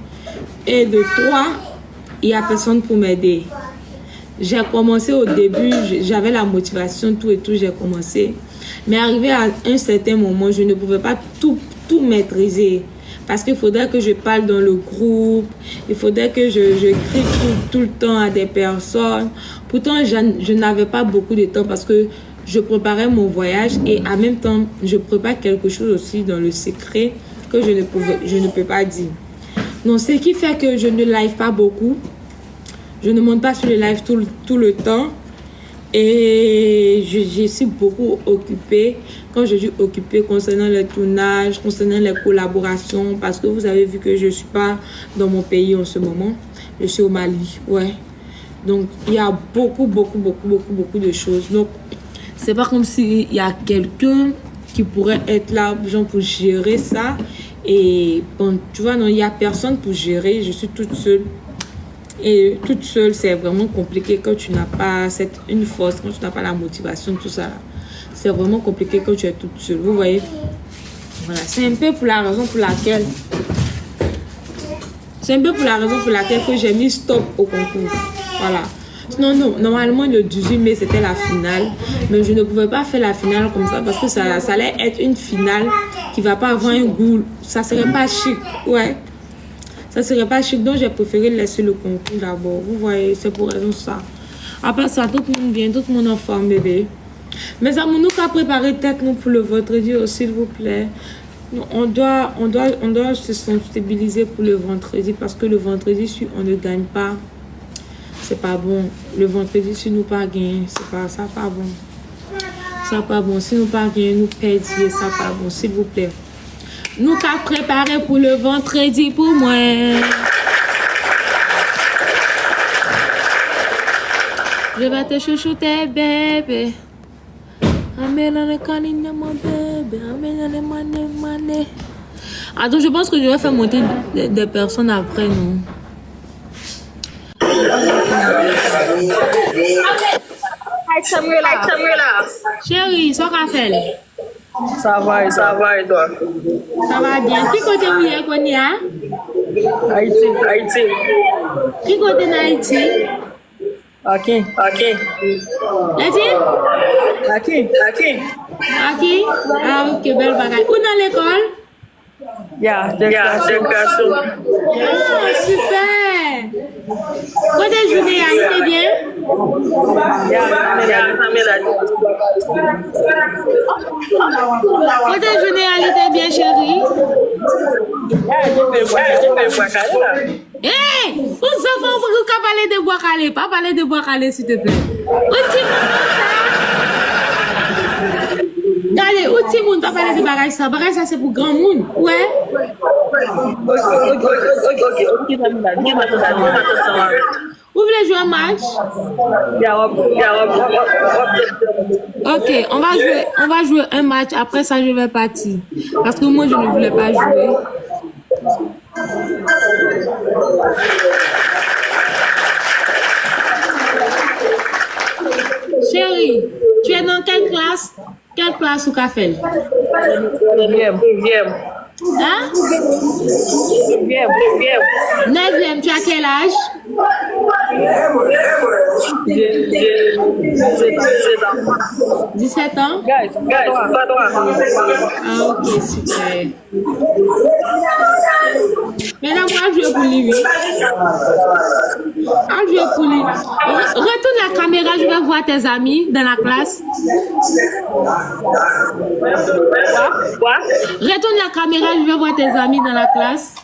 Et de trois, il n'y a personne pour m'aider. J'ai commencé au début, j'avais la motivation, tout et tout, j'ai commencé. Mais arrivé à un certain moment, je ne pouvais pas tout maîtriser. Parce qu'il faudrait que je parle dans le groupe, il faudrait que je crie tout le temps à des personnes. Pourtant, je n'avais pas beaucoup de temps parce que je préparais mon voyage et en même temps, je prépare quelque chose aussi dans le secret que je ne peux pas dire. Donc, ce qui fait que je ne live pas beaucoup. Je ne monte pas sur le live tout le temps. Et je suis beaucoup occupée. Quand je dis occupée concernant le tournage, concernant les collaborations, parce que vous avez vu que je ne suis pas dans mon pays en ce moment. Je suis au Mali, ouais. Donc, il y a beaucoup de choses. Donc, c'est pas comme s'il y a quelqu'un qui pourrait être là, genre, pour gérer ça. Et bon, tu vois, non, il n'y a personne pour gérer. Je suis toute seule. Et toute seule, c'est vraiment compliqué quand tu n'as pas une force, quand tu n'as pas la motivation, tout ça. C'est vraiment compliqué quand tu es toute seule. Vous voyez? Voilà. C'est un peu pour la raison pour laquelle que j'ai mis stop au concours. Voilà. Sinon, non, normalement, le 18 mai, c'était la finale. Mais je ne pouvais pas faire la finale comme ça parce que ça allait être une finale qui ne va pas avoir un goût. Ça ne serait pas chic. Ouais. Ça serait pas chic, donc j'ai préféré laisser le concours d'abord. Vous voyez, c'est pour raison ça. Après ça, tout le monde vient, tout le monde en forme, bébé. Mais amis, nous qu'à préparer tête nous pour le vendredi, s'il vous plaît. On doit se sensibiliser pour le vendredi parce que le vendredi, si on ne gagne pas, c'est pas bon. Le vendredi, si nous pas gagner, ça pas bon. Ça pas bon. Si nous pas gagner, nous perdons, ça pas bon, s'il vous plaît. Nous qu'à préparer pour le vendredi pour moi. Je vais te chouchouter, bébé. Attends, je pense que je vais faire monter des personnes après, non? Chérie, ça qu'a fait? Ça va et toi? Ça va bien. Qui côté où est qu'on y a? Haïti. Qui côté d'Haïti? Ok. Est-ce? Aki? Ah, ok, belle bagaille. Où dans l'école? De garçon. Ah, super! Côté journée, elle était bien? Côté journée, elle était bien, chérie? Hé! Aux enfants, vous ne parler de bois calé. Pas parler de bois calé, s'il te plaît. Allez, où tu monde pas parler de bagage ça? Bagage ça, c'est pour grand monde. Ouais? Vous voulez jouer un match? Ok, on va jouer un match. Après ça, je vais partir. Parce que moi, je ne voulais pas jouer. Chérie, tu es dans quelle classe? Quelle classe ou café? Deuxième. Hein? Bien. 9e, tu as quel âge? 17 ans? Guys, pas toi. Ah, ok, super. Maintenant, moi, je vais pour lui. Ah, je vais pour lui. Retourne la caméra, je vais voir tes amis dans la classe. Quoi? Retourne la caméra, je vais voir tes amis dans la classe.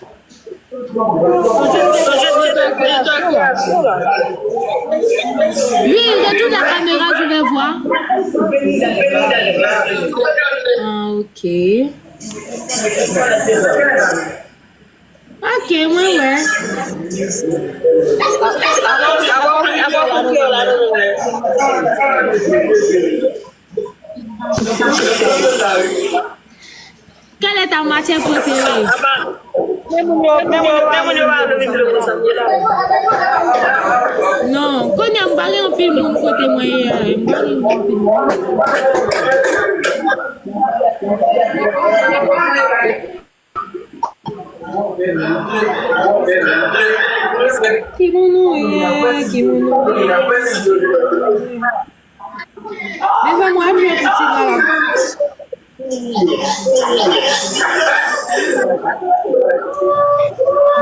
Oui, retourne la caméra, je vais voir. Ah, ok. Ok, ouais. Quelle est ta matière préférée? Non, quand il y a un balai en film, on peut témoigner. Mais moi, je vais petit là.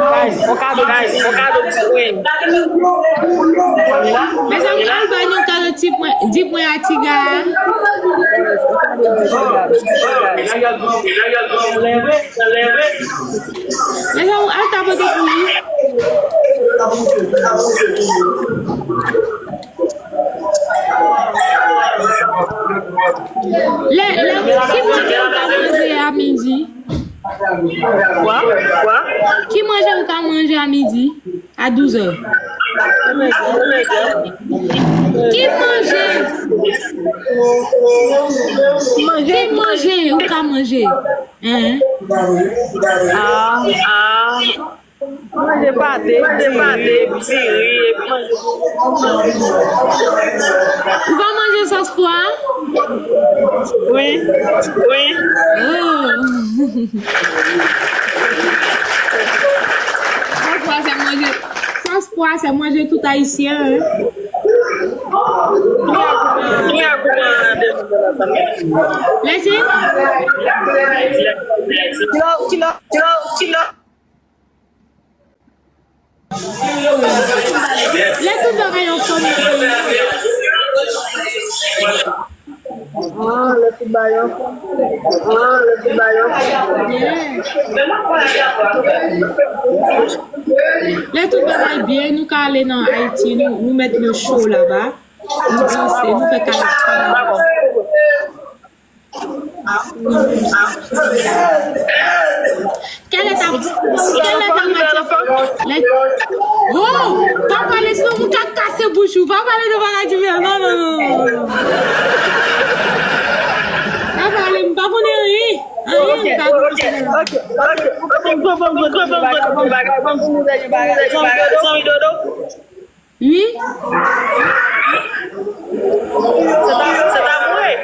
Guys, focado de win. Mais ça me va nous faire le type 10 points à Tiga. Mais ça on t'a voté pour lui. Qui mange à midi? Quoi? Qui mange ou manger à midi? À 12h. Qui mange ou qu'à manger? Hein? Manger pâté, pizzeria, Tu vas manger ça ce soir? Oui. Oh. Sans poids, c'est manger tout haïtien. Hein? Laissez. Kilo. Les tout d'oreilles en forme. Le petit baillon. Les tout d'oreilles bien, nous quand aller dans Haïti, nous mettre le show là-bas. Nous danser, nous faire caractère. Quelle est ta matière? Oh! Pas parler sinon vous t'as cassé bouchou. Pas parler de Varadivert. Non. Pas parler, pas bonner rien. Oui? C'est ta mouée.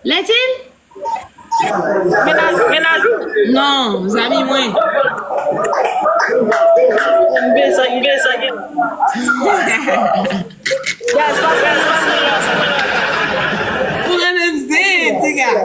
Laisse-t-il? Ménage. Non, amis moi. Pour MMC, les gars.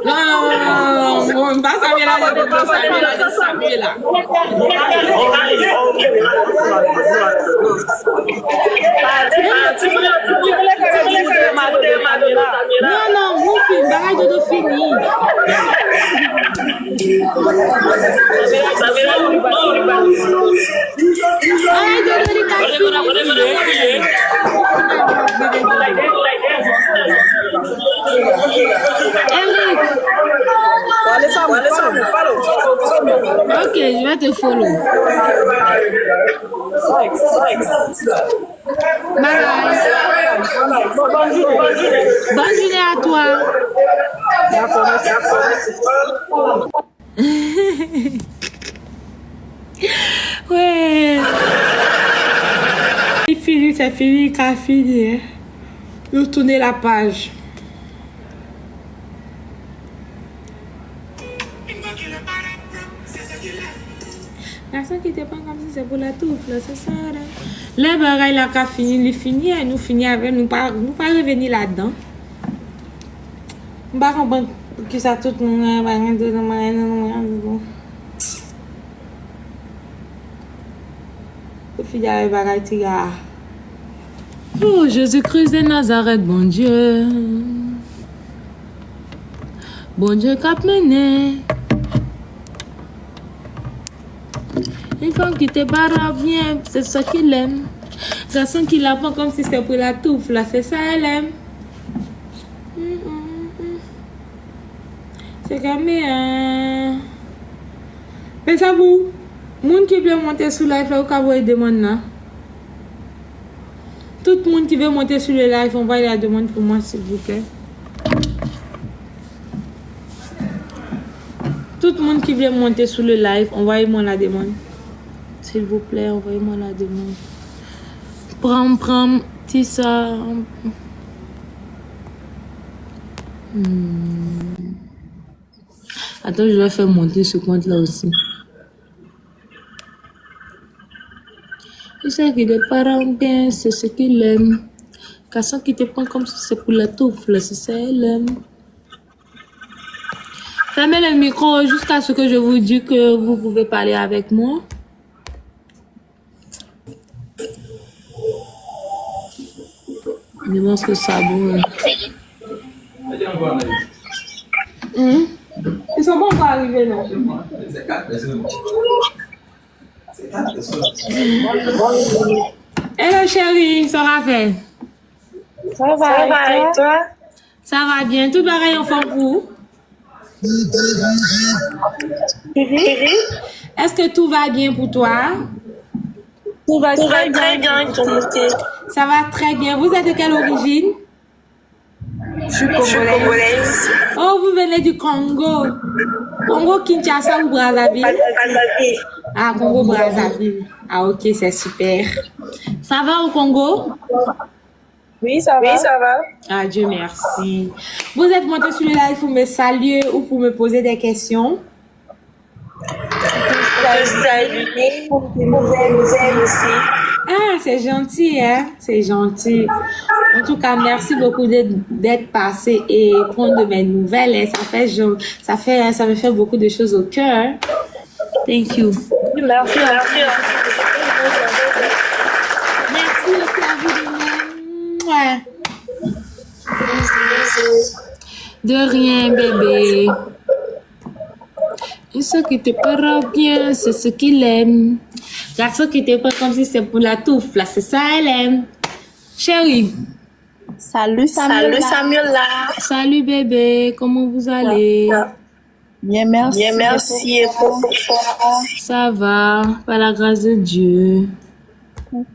Non, pas Samuela. Non, mon film, barrage de fini. Ok, je vais te follow. Bye. Bonne journée. Bonne journée à toi. D'accord, merci. Ouais. C'est fini, qu'a fini. Nous tourner la page. Personne qui était pas comme si c'est pour la touffe, là, c'est ça, là. Les bagailles, là, qu'a fini, il finit, et nous finit avec, nous pas revenir là-dedans. Nous pas comprendre que ça tout le monde, oh, Jésus-Christ de Nazareth, bon Dieu. Bon Dieu cap mené. Une femme qui te barre bien, c'est ça qu'il aime. Garçon qui la prend comme si c'était pour la touffe, là, c'est ça elle aime. C'est comme mais ça vous, monde qui veut monter sur live là, ou qu'à vous demande là. Tout le monde qui veut monter sur le live, on va la demande pour moi s'il vous plaît. Tout le monde qui veut monter sur le live, envoyez-moi la demande. S'il vous plaît, envoyez-moi la demande. Prends, petit ça. Attends, je vais faire monter ce compte là aussi. Je sais que les parents bien, c'est ce qu'il aime. Garçon qui te prend comme si c'est pour la touffe, là, c'est ça elle aime. Fermez le micro jusqu'à ce que je vous dise que vous pouvez parler avec moi. Je pense que ça bon. Ils sont pas encore arrivés, non? Hello chérie, ça va faire? Ça va et toi? Ça va bien, tout pareil en forme pour? Est-ce que tout va bien pour toi? Tout va Très bien, Ça va très bien. Vous êtes de quelle origine? Je suis congolaise. Oh, vous venez du Congo. Congo Kinshasa ou Brazzaville? Ah, Congo Brazzaville. Ah, ok, c'est super. Ça va au Congo? Oui, ça va. Ah, Dieu merci. Vous êtes monté sur le live pour me saluer ou pour me poser des questions? Ah, c'est gentil, hein? C'est gentil. En tout cas, merci beaucoup d'être passé et prendre de mes nouvelles. Et ça me fait beaucoup de choses au cœur. Thank you. Merci. Merci aussi à vous de même. Ouais. De rien, bébé. Et ce qui te parle bien, c'est ce qu'il aime. Garçon qui te parle comme si c'est pour la touffe, là, c'est ça elle aime. Chérie. Salut Samuel. Salut bébé, comment vous allez? Bien, merci. Ça va, par la grâce de Dieu. Ok,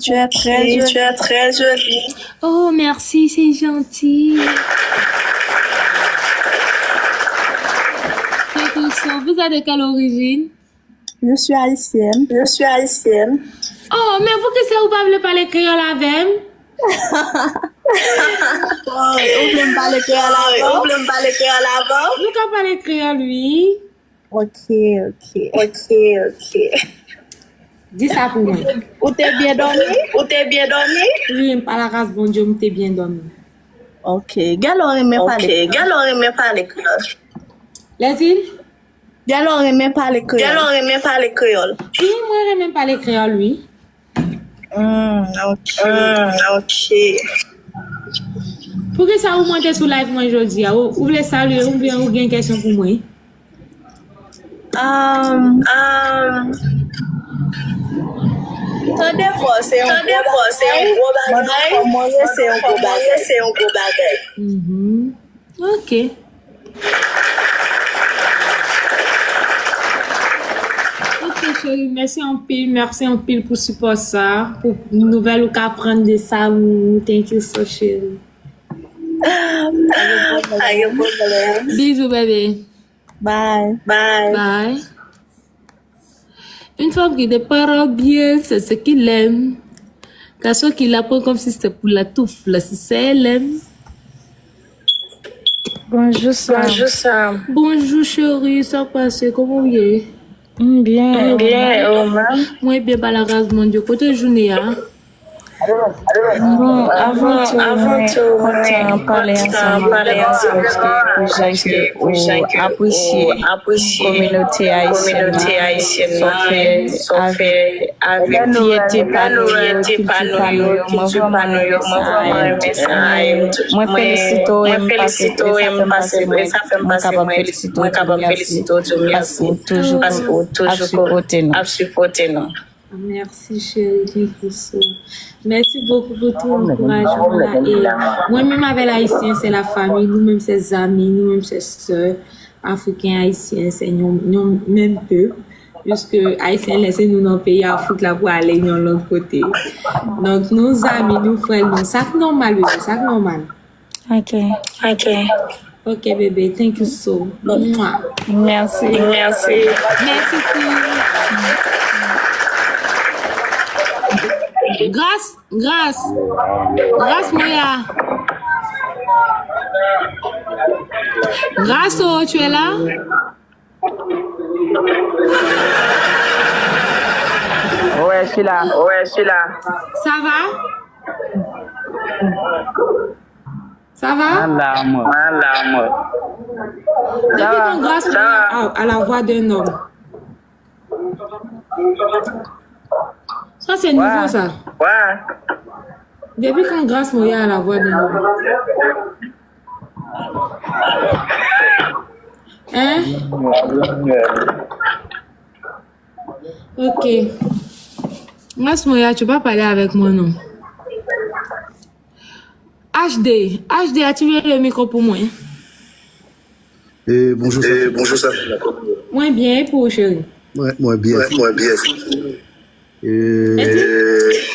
tu es très jolie. Oh, merci, c'est gentil. Vous êtes de quelle origine? Je suis haïtienne. Oh, mais vous que c'est vous pas voulez parler créole avec? On peut me parler créole avant. Vous pouvez parler créole, lui? Ok. Dis ça pour moi. Ou t'es bien dormi? Oui, par la grâce bon Dieu, je t'ai bien dormi. Ok. Galon aimé parler créole. Les îles? Galon aimé parler créole. Oui, moi, je même parler créole, lui. Ok. Pour que ça vous monte sur live moi aujourd'hui, vous voulez saluer ou bien vous avez une question pour moi? Des fois, c'est un gros bagage. Moi, c'est un gros bagage. Ok. Ok, chérie, merci en pile pour support ça, pour une nouvelle ou qu'à prendre de ça, thank you so chérie. Bisous bébé. Bye. Bye. Une femme qui ne parle bien, c'est ce qu'il aime. Car ce qu'il apprend comme si c'était pour la touffe, là, si c'est elle aime. Bonjour Sam. Bonjour chérie, ça passe, comment vous êtes? Bien. Moi, bien, par la grâce, mon Dieu, côté journée, hein? Bon, avant tout, on parler ensemble parce que j'ai apprécié communauté haïtienne avec piété par moi félicito toujours Merci chérie, merci beaucoup pour tout l'encouragement là. Et moi-même avec l'haïtien, c'est la famille, nous-mêmes c'est amis, nous-mêmes c'est sœurs, africains, haïtiens, c'est nous même peu. Puisque haïtiens laissez nous dans le pays Afrique là pour aller dans l'autre côté. Donc nos amis, nos frères, nous, ça c'est normal, bébé, ça c'est normal. Ok bébé, thank you so much. Merci. Merci Grâce Moya. Grâce, oh, tu es là? Ouais, je suis là. Ça va? Depuis quand Grâce Moya a la voix d'un homme? Ça, c'est nouveau, ça. Depuis quand Grâce Moya a la voix d'un homme? Hein? Ok. Grâce Moya, tu peux pas parler avec moi, non? HD, activez le micro pour moi. Bonjour ça. Moi bien, pour chérie. Moi bien.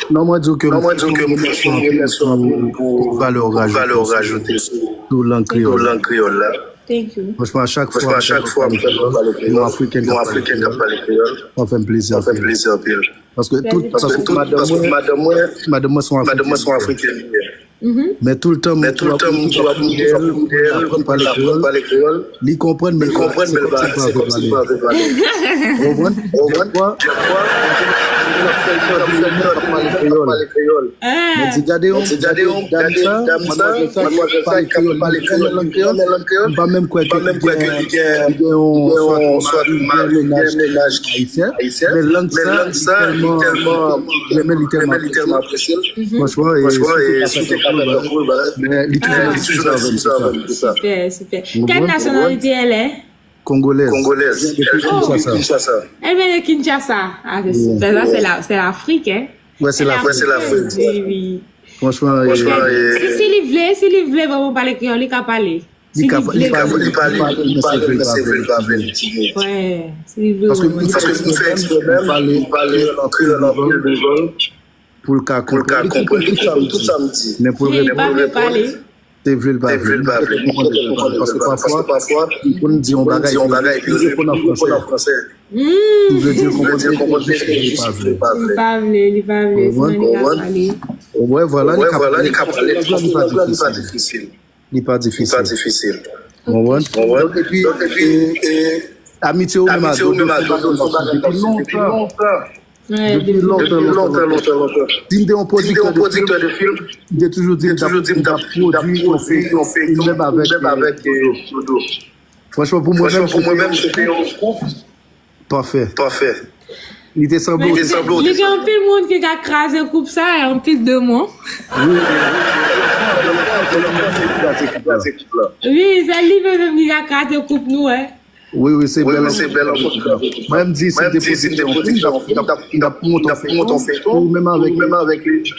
Non, moi dis que nous valeur rajoutée sur langue créole là. Thank you. Franchement, à chaque fois, nous Africains qui parlent créole, on fait un plaisir. Parce que madame moi sont africaines. Mais tout le temps, tu vas parler créole, ils comprennent, mais ils comprennent, mais c'est comme si pas même quoi que mais langue ça tellement apprécié. Franchement, super. Quelle nationalité elle est? Congolaise. Elle vient de Kinshasa. Ah, c'est super. Là, c'est l'Afrique, hein? Ouais, c'est l'Afrique. Oui. Franchement, si il voulait vraiment parler créole, il peut parler. Ouais, parce que nous faisons parler en créole pour le cas comprendre tout ça me dit. Mais pour le parler, c'est vrai le parce que parfois on dit on bagaille puis on en français. Tu veux dire comprendre il parle. Ouais, voilà, il pas difficile. Il pas difficile. Et puis amitié ou même depuis longtemps. Si tu es un producteur de film, j'ai toujours dit on fait même avec Dodo. Franchement, pour moi-même, c'était un groupe parfait. Il était semblé. Il y a un peu de monde qui a crasé le coupe ça et un peu de mots. Oui, c'est lui même qui a crasé le coupe nous, hein. Oui, c'est belle. Même dit, c'est des positions. Il a monté en fait, même avec lui.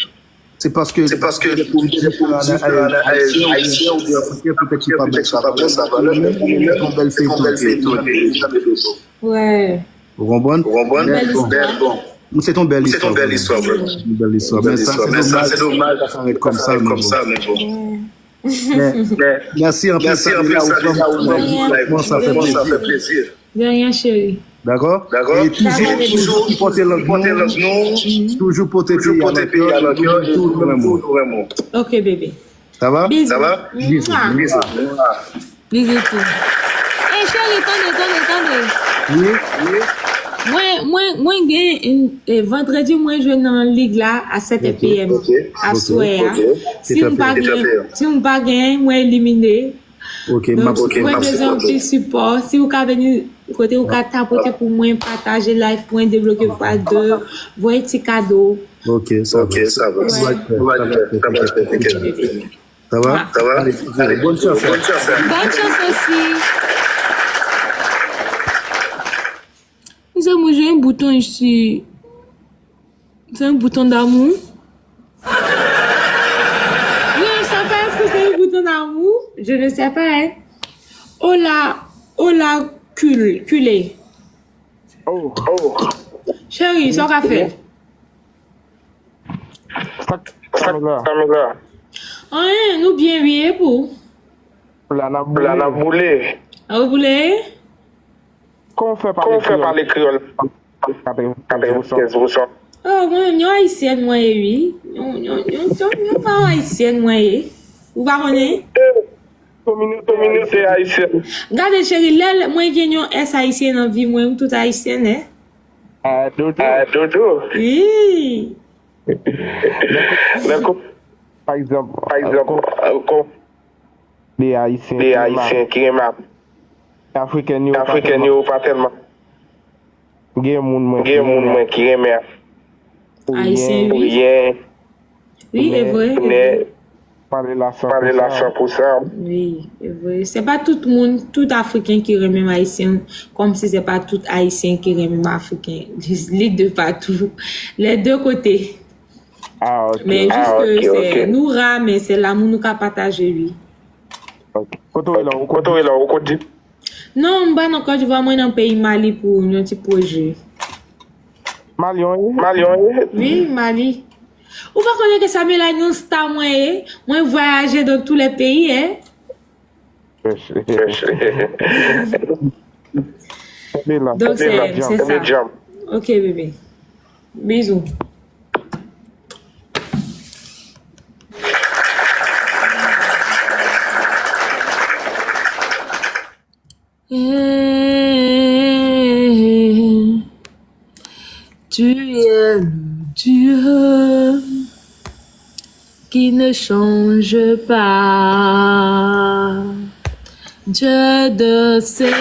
C'est parce que les politiciens haïtiens ou bien africains peut-être qu'ils pas mettre sa valeur, mais qu'on belle fait. Ouais. Vous comprenez? Belle histoire. Bon. C'est ton belle histoire. bro. Une belle histoire. Mais ça, c'est dommage. Ça s'arrête comme ça. Mais bon. Merci en plus. Merci en plus. Ça fait plaisir. De rien, chérie. D'accord? Et toujours porter le nom. Toujours porter le pays à notre cœur. Tout vraiment. Ok, bébé. Ça va? Bisous. Bisous. Bisous tout. Eh, chérie, attendez. Oui. Moi, vendredi, moi, je vais dans la ligue là à 7 p.m. à soir. Si on pas gagné, moi, éliminé. Ok, donc, moi, besoin de support. Si vous avez venu côté ou tapoter pour moi, partager live, pour débloquer x2, voyez petit cadeau. Ok, ça va. Ça va? Allez, bonne chance. Bonne chance aussi. Moi, j'ai un bouton ici. C'est un bouton d'amour. Oui, je sais pas, est-ce que c'est un bouton d'amour? Je ne sais pas, hein. Hola, culé. Oh. Chérie, ça qu'a fait? Camila. Hein, nous bien bien pour. La boulée. Ah, vous voulez? Comment on fait par les créoles? 95%. Oh, moi, nous haïtienne, moi, oui. Nous pas haïtienne, moi, vous parlez? Communauté haïtienne. Regardez, chérie, là, moi, j'ai un S haïtien dans la vie, moi, tout haïtien, hein? Dodo. Oui. Par exemple, les Haïtiens qui aiment Africains, pas tellement. Il y a des gens qui aiment Haïtien, oui. Oui, c'est vrai. Parler la 100%. Oui, c'est vrai. C'est pas tout le monde, tout Africain qui aime Haïtien, comme si c'est pas tout Haïtien qui aime Africain. Les deux partout. Les deux côtés. Ah, ok. Mais juste que c'est nous rats, mais c'est l'amour nous qu'a partagé, oui. Ok. Quand on est là, on continue. Non, je vais encore, je vais dans le pays Mali pour un petit projet. Mali. Oui, Mali. Ou pas connaître que ça me l'a une star, moi, voyager dans tous les pays, hein? Donc, c'est ça. Ok, bébé. Bisous. Tu es le Dieu qui ne change pas, Dieu de ses...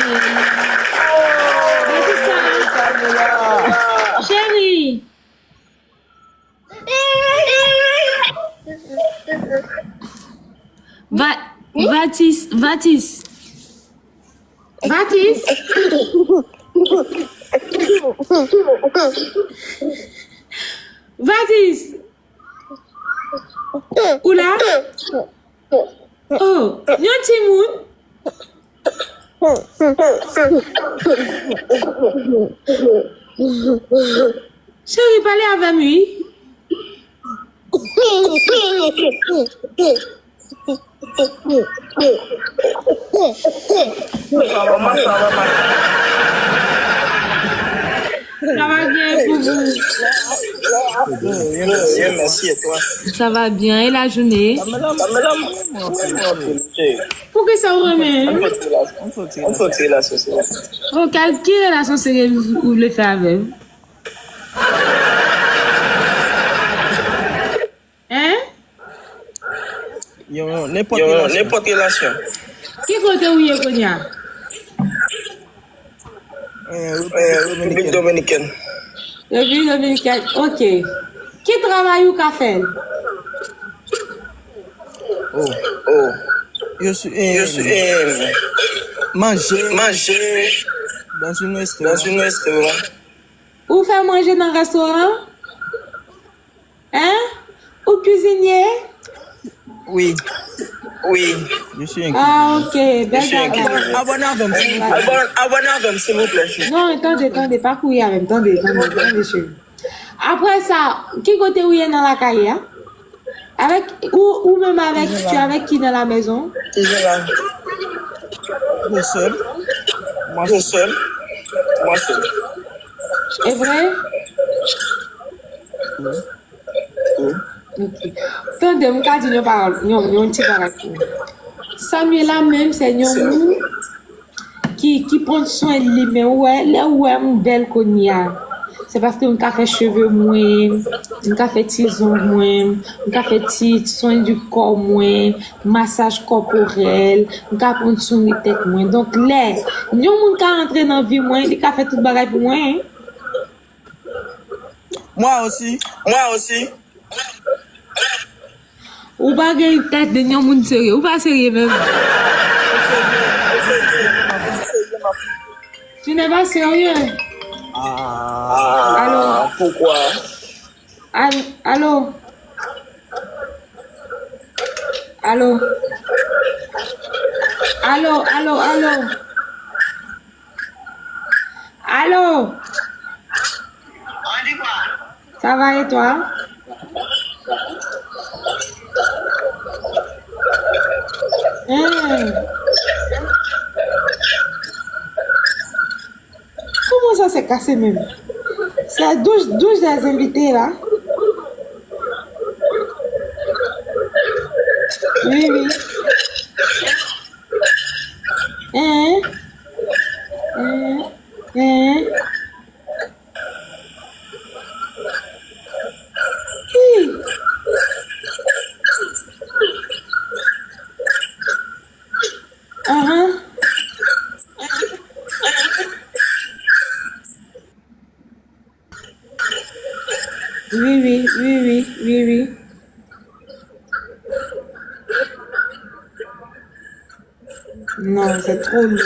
Chérie. Vatis. Oula. Oh, nyon Timoun. Chérie, parlez avec lui. Ça va bien pour vous? Merci et toi? Ça va bien. Et la journée? Pourquoi ça vous remet? On faut tirer la sauce. Oh, quelle relation c'est que vous voulez faire avec? Hein? N'importe quelle relation. Qui côté où il est connu? République dominicaine. République dominicaine. Ok. Qui travaille au café? Oh. Je suis manger dans une restaurant. Ou faire manger dans un restaurant? Hein? Ou cuisinier? Oui. Oui. Je suis inquiet. Ah, ok. Ben, Abonnez-vous, s'il vous plaît. non, attendez, pas courir avec. Attendez, chérie. Après ça, qui côté où il est dans la caille? Hein? Avec, ou même avec, tu es avec qui dans la maison? Toujours là. Moi seul. Moi seul. C'est vrai? Ok. Attendez, je vais dire une parole. Non, petit parole. Samuel là même, c'est un qui prend soin de lui, mais ouais, là où est une belle cognac. C'est parce que on a fait cheveux moins, on a fait petits ongles moins, on a fait petits soins du corps moins, massage corporel, on a prendre soin de tête moins. Donc là, nous on a rentré dans la vie moins, il a fait tout bagage pour moi. Hein? Moi aussi. Ou pas une tête de nous moun sérieux, ou pas sérieux même. Tu n'es pas sérieux? Allô? Pourquoi? Allô? Ça va et toi? Comment ça s'est cassé même? C'est la douche des invités là. Oui. Oui. Non, c'est trop lourd.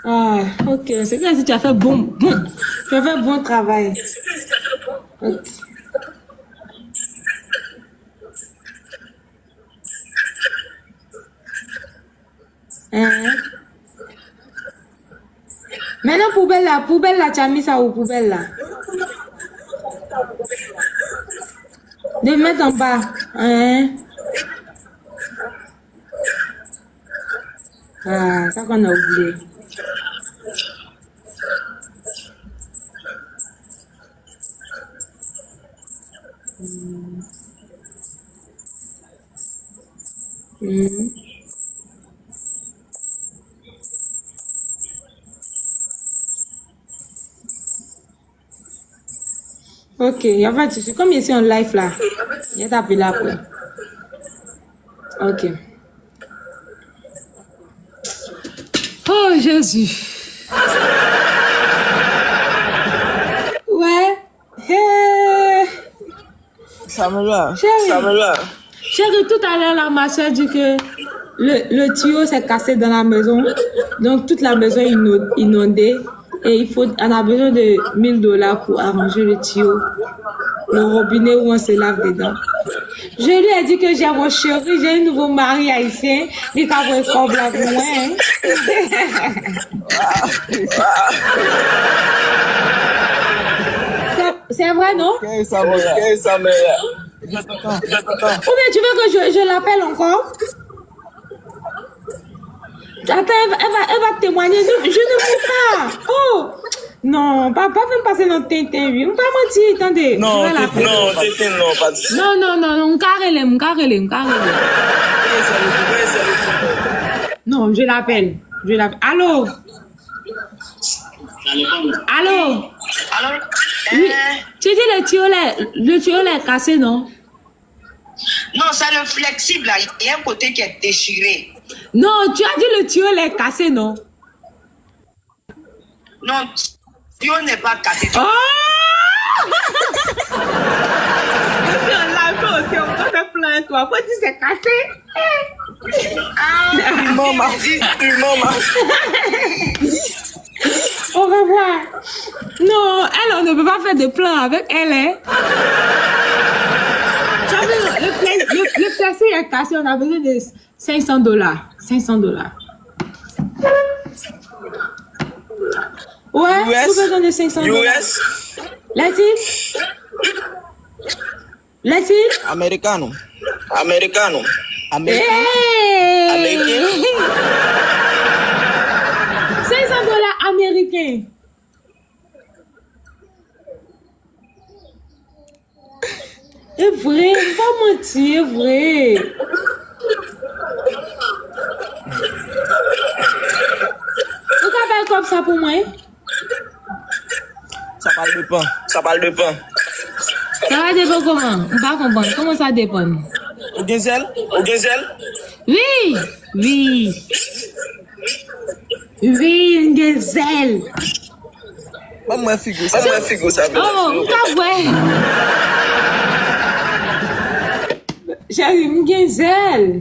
Ah, ok. C'est comme si tu as fait bon travail. Ok. Maintenant, poubelle là, tu as mis ça où, poubelle là? De mettre en bas. Ah, ça qu'on a oublié. Ok, il y a pas de souci. Comme ici en live là, il y a tapé là après. Ok. Oh Jésus. Ouais. Hey. Samela. Chérie, tout à l'heure, ma soeur dit que le tuyau s'est cassé dans la maison. Donc, toute la maison est inondée. Et on a besoin de $1000 pour arranger le tuyau. Le robinet où on se lave dedans. Je lui ai dit que j'ai mon chéri, j'ai un nouveau mari haïtien. Il a un problème pour moi. C'est vrai, non? Ok, Samela. Ou bien tu veux que je l'appelle encore? Attends, elle va témoigner. Je ne veux pas. Oh! Non, pas même passer dans Tintin, oui. On pas mentir, attendez. Non, Tintin, non, pas du tout. Non, on carrele. Non, je l'appelle. Allô? Oui. Tu dis le tuyau est cassé, non? Non, c'est le flexible là. Il y a un côté qui est déchiré. Non, tu as dit le tuyau est cassé, non? Non, le tuyau n'est pas cassé. Oh! On peut te plaindre, toi. Faut dire c'est cassé. Maman. Au revoir. Non, elle, on ne peut pas faire de plan avec elle, hein. Tu as besoin- le flexi est cassé, on a besoin de $500. $500. Ouais, US? j'ai besoin de $500. US? Let's see. Americano. Hey! $500 américains. C'est vrai, pas mentir, vrai. Vous avez comme ça pour moi? Ça parle de pain. Ça va dépendre comment? On va comprendre. Comment ça dépend? Au gazelle? Oui, une gazelle. Maman figure ça. Oh, t'as ouais. J'ai une gazelle.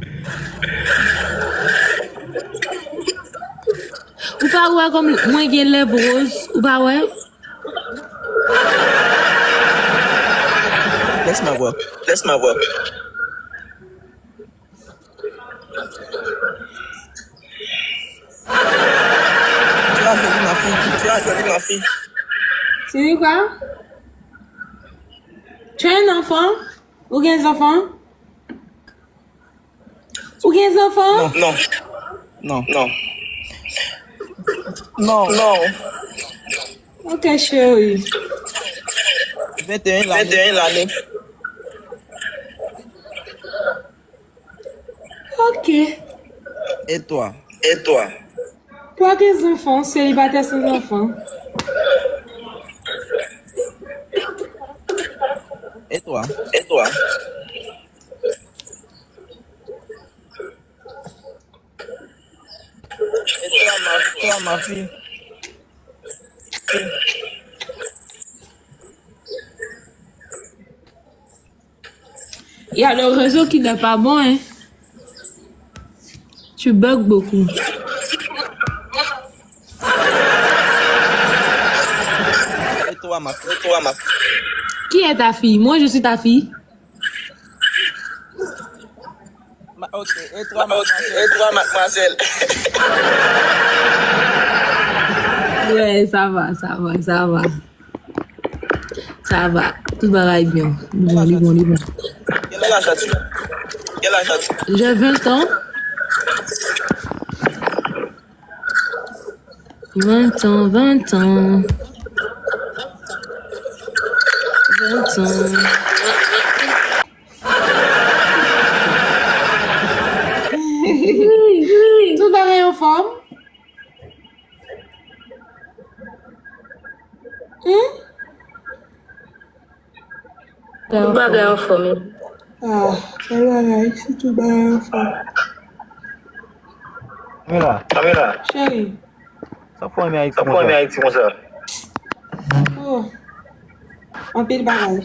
Ou pas ouais comme moi qui ai lèvres roses. Ou pas ouais? Laisse-moi voir. Tu as joli ma fille. C'est quoi? Tu as un enfant? Ou bien des enfants? Non. Ok, chérie. 21 l'année. Ok. Et toi? Toi, quels enfants? Célibataire sans enfants? Et toi? Et toi, ma fille? Il y a le réseau qui n'est pas bon, hein. Tu bugs beaucoup. Et toi, ma fille? Qui est ta fille? Moi, je suis ta fille. Ok. Et toi, mademoiselle? Ouais, ça va. Tout va aller bien. Bon. Quel âge as-tu? J'ai 20 ans. 20 ans. 20 ans. Tout va aller en forme? Tout va aller en forme. Ah, ça va aller, c'est tout va aller en forme. Caméra. Chérie. Ça faut aimer Haïti, mon soeur. Oh. Un peu de bagage.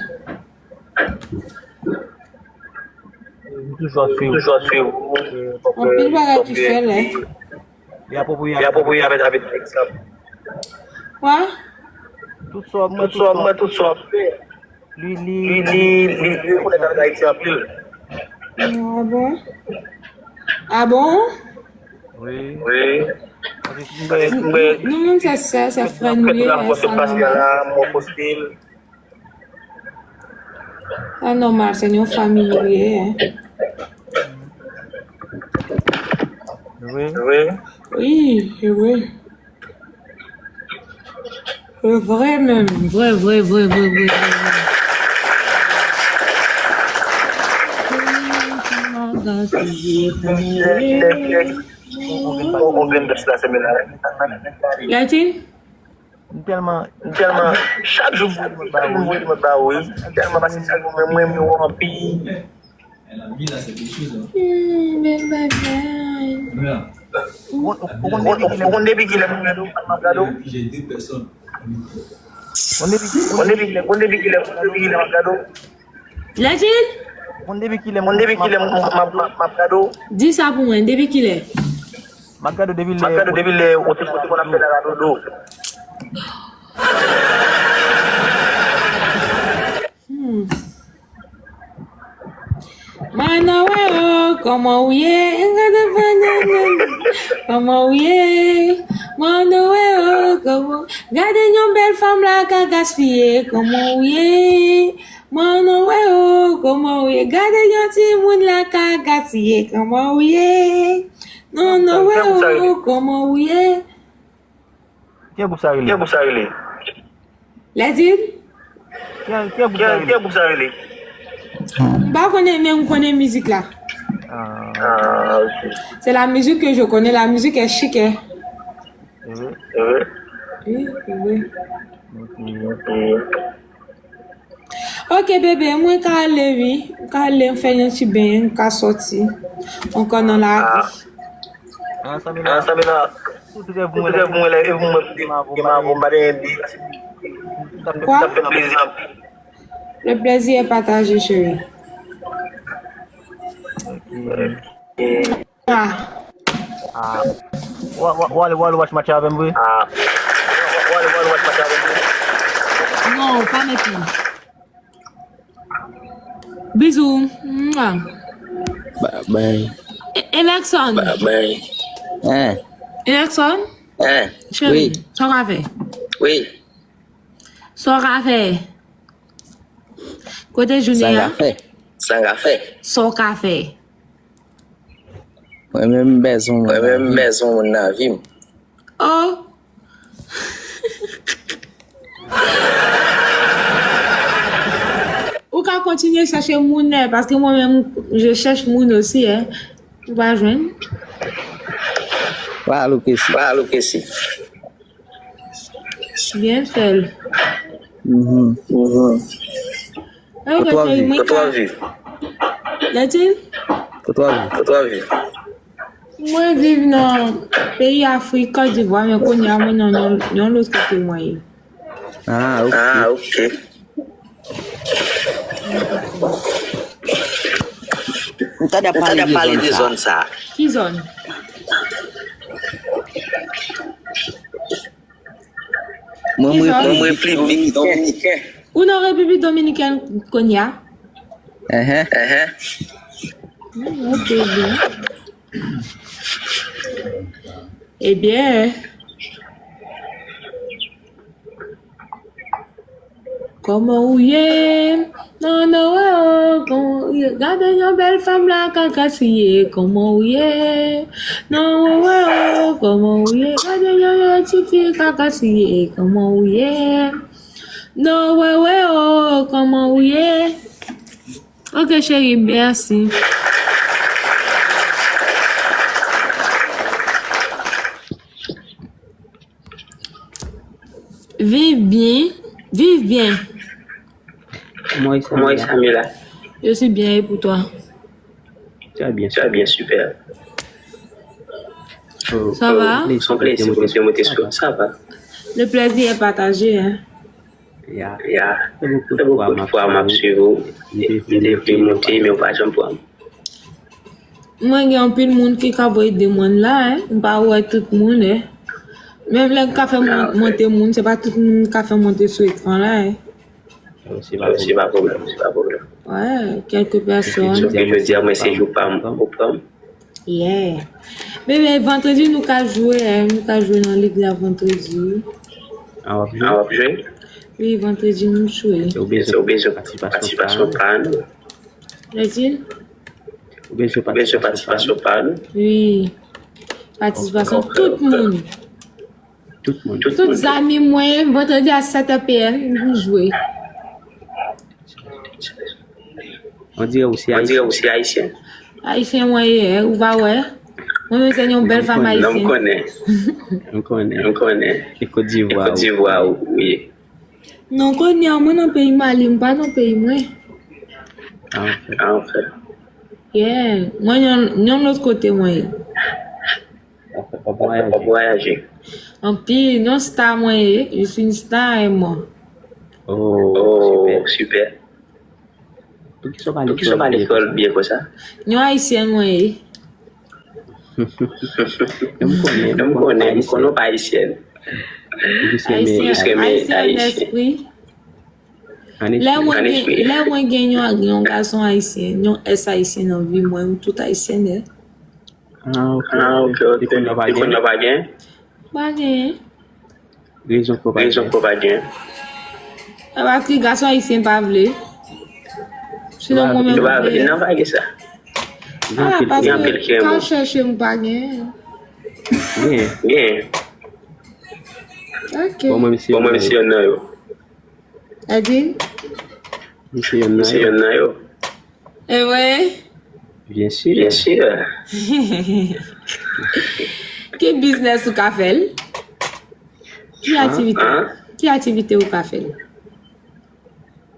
Toujours suivre. Un peu de bagage tu fais là. Il y a approprié avec l'exemple. Quoi? Tout ça. Lui, on est dans Haïti en pile. Ah bon? Oui. Nous-mêmes, c'est ça, c'est frère nous. C'est normal, c'est une famille. Hein. Oui. Vrai même. Vrai. On vient de la semaine. Latine? Tellement, chaque jour, je me bats, oui. Tellement, parce que chaque jour, moi, je me remplis. On débit qu'il a cadeau. J'ai 2 personnes. On débit qu'il a cadeau. Latine? Mon début qu'il est Mon début qu'il est ma cadeau. Dis ça pour moi, depuis qu'il est. Ma cadeau début les autres côtés qu'on appelle la cadeau. Manowe, comment oui, comment oui, Manowe, comment, gardez une belle femme là qu'a gaspillé, comment oui, Manowe, comment oui, gardez un petit monde là qu'a gaspillé, comment oui, non, non, comment oui, Tiens pour ça il est. L'a-t-il? Tiens pour ça il est. Bah, on connaît musique là. Ah, ok. C'est la musique que je connais, la musique est chic, hein. Oui. Ok bébé, moi quand aller faire un petit bain, quand sortir, on connaît la vie. Ça me l'a. Vous m'a bombardé. Quoi? Ça fait plaisir. Le plaisir est partagé, chérie. Wall watch match avec moi. Non, pas maintenant. Bisous. Mouah. Bye bye. Emerson. Bye bye. Hein? Emerson? Hein? Chérie, Oui. sors avec. Oui. Sors avec. Côté Sans Junior. café. Sans café. Sors café. Moi-même maison mon avis. Oh. Ou qu'à continuer à chercher moun parce que moi-même je cherche moun aussi hein. Tu vas joindre. Pas loquer. Bien fait. Que toi vu. Là-t-il? Que toi vu. Moi vive dans le pays Afrique, Côte d'Ivoire, mais qu'on y a moi dans l'autre côté moi. Ah ok. On t'a parlé des zones ça. Qui zone? Moi République Dominicaine. Ou dans la République Dominicaine qu'on y a? Ok, bien. Eh bien, comment ou yé? Non, comment yé? Gardez une belle femme là, cacassier. Comment ou yé? Non, comment ou yé? Gardez une petite fille cacassier. Comment ou yé? Non, comment ou yé? Ok, chérie, merci. Vive bien. Moi, Samuel. Je suis bien et pour toi. Tu vas bien, super. Ça va? Ça va. Le plaisir est partagé, hein? Il y a beaucoup de fois à suivre. Je vais monter, mais on va jamais pour Moi, il y a un peu de monde qui a voulu des monde là, hein? On va voir tout le monde, hein? Même le café monter le monde, c'est pas tout le monde qui a fait monter sur l'écran là, hein? C'est pas problème. Ouais, quelques personnes. Je veux dire, mais c'est jour pas au programme. Yeah. Mais vendredi, nous allons jouer, hein? Nous allons jouer dans la ligue là vendredi. On va jouer? Oui, vendredi, nous jouons. C'est obligé de participation par nous. Est-il? Obligé de participation par nous. Oui. Participation, tout le monde. Tous les amis, moi, vendredi à 7 p.m., nous jouons. On dirait aussi haïtien. Haïtien, moi, où va, ouais? Moi, c'est une belle femme haïtienne. On connaît. Et Côte d'Ivoire, oui. Non, moi, dans le pays Mali, pas dans le pays, moi. En fait. Yeah. Moi, de l'autre côté, moi. On va voyager. En pire, non, star, moi, je suis une star et moi. Oh, super. Pour qui sont pas à l'école bien comme ça? Nous haïtiens moi. Nous connaissons pas haïtienne. Haïtien d'esprit. Là moi gagne un garçon haïtien, non est haïtien dans vie moi tout haïtien. Ah OK. Tu connais pas bien? Pas bien. Raison pour pas bien. Parce que garçon haïtien pas vle. Sinon moi même non pas ça. Ah parce que quand chercher me pas bien. Bien. OK. Bon monsieur on yo. Adine Monsieur on yo. Eh ouais. Bien sûr. Quel business ou ka fait? Qui activité ou ka fait?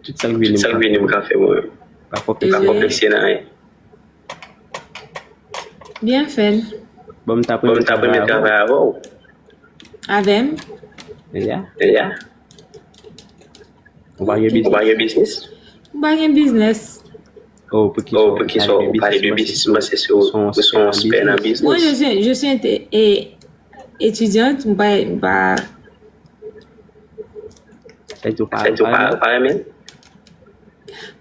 Tout ça vient me café moi. Pas complexe rien. Bien fait. Bon t'as premier travail avant. Avec Yeah. On va y business. un business. Oh, pour qui sont parler de business, moi c'est son spend en business. Moi je suis étudiante, pas Ça tu pas même.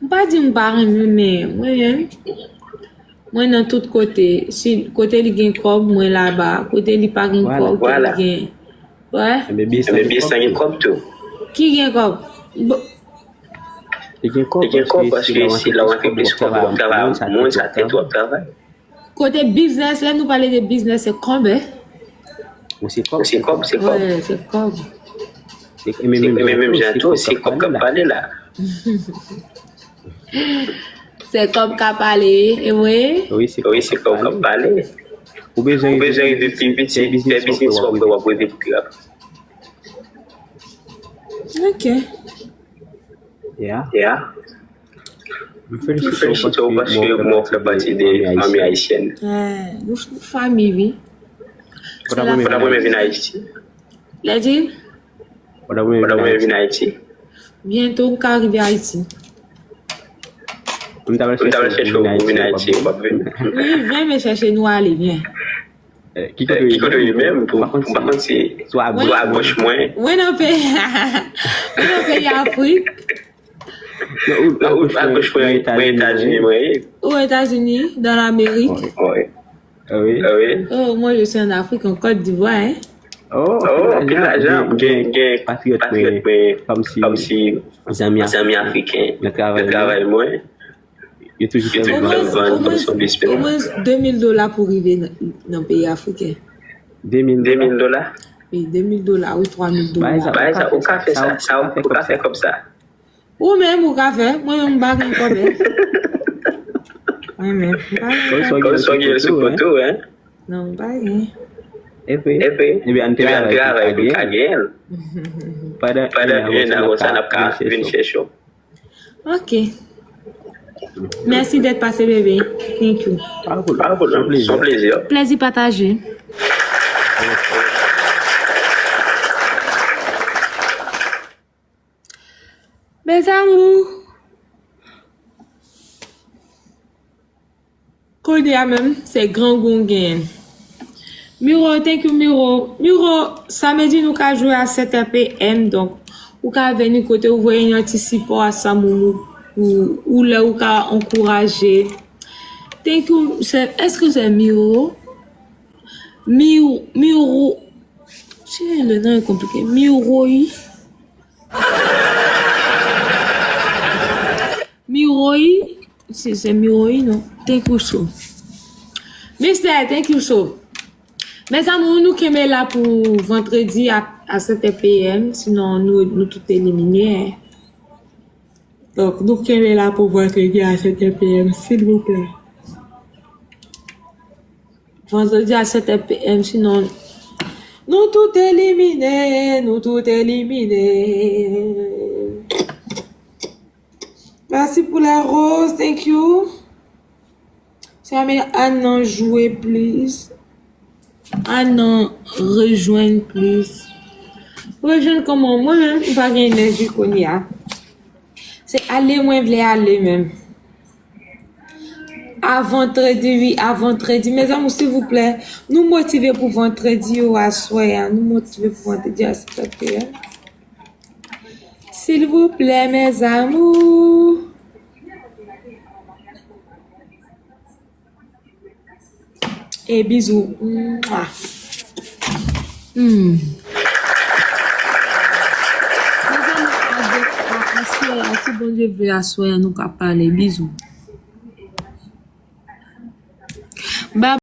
pas dire pas mais moi dans tout côté, si côté li gen cob moi là-bas, côté li pas gen cob, Voilà. Ouais. Mais bien ça y comme tout. Qui gen cob? Il y a parce que si la on fait plus travail, moins ça tête au travail. Côté business, là nous parler de business c'est combien? C'est comme. Ouais, c'est cob. Même j'entends c'est comme parler là. C'est comme qu'a parler, et oui. Oui, c'est comme parler. Ou besoin de petit business pour pouvoir des plus grave. OK. Yeah. Je félicite parce que moi je fais partie des familles haïtiennes. Nous famille oui. Pour la première venir à Haïti. La dit Pour la première venir à Haïti. bientôt on va arriver à Haïti. On t'a cherché au venir à Haïti, pas venir. Oui, viens me chercher nous aller bien. Qui connaît même par contre c'est soit à gauche moins. Oui, non pays Afrique. À gauche moins États-Unis moi. Aux États-Unis, dans l'Amérique. Oui. Oh, moi je suis en Afrique, en Côte d'Ivoire. Hein? Oh, l'argent, patriote, comme si les amis africains, le travail moins. Il y a toujours Au moins $2,000 pour arriver dans le pays africain. $2,000? Oui, $2,000 ou $3,000. Ça, au café, ça, au café comme ça. Ou même au café, moi-même, je ne sais pas. Oui-même. Comme ça, il y a ce poteau, hein? Non, pas rien. Et puis, on travaille avec le carrière. Pas de rien, ça n'a pas venir chercher. OK. Merci d'être passé, bébé. Thank you. Son plaisir. Plaisir partagé. Mes amours. Kodia même, c'est grand gongen. Miro, thank you, Miro. Miro, samedi, nous avons joué à 7 p.m. Donc, vous avez venu côté, vous voyez, anticipant à Samoumou. Ou là, vous avez encouragé. Thank you. Est-ce que c'est Miro? Miro. Le nom est compliqué. Miroi. C'est Miroi, non? Thank you so. Mister, thank you so. Mes amours, nous qui sommes là pour vendredi à 7 p.m. Sinon, nous tout éliminés. Donc, nous qui sommes là pour vendredi à 7 p.m. S'il vous plaît. Vendredi à 7 p.m. Sinon, nous tout éliminés. Merci pour la rose, thank you. Ça met Anne jouer plus. Anne rejoindre plus. Rejoindre comment moi-même, pas d'énergie qu'on y a. C'est aller, moi, je aller même. À vendredi, oui, à vendredi. Mes amis, s'il vous plaît, nous motiver pour vendredi ou à soir. Nous motiver pour vendredi à s'il vous plaît. S'il vous plaît, mes amours. Et bisous. Mouah. Mes amis, à bon Dieu veut à soir, nous qu'à parler. Bisous. Bye.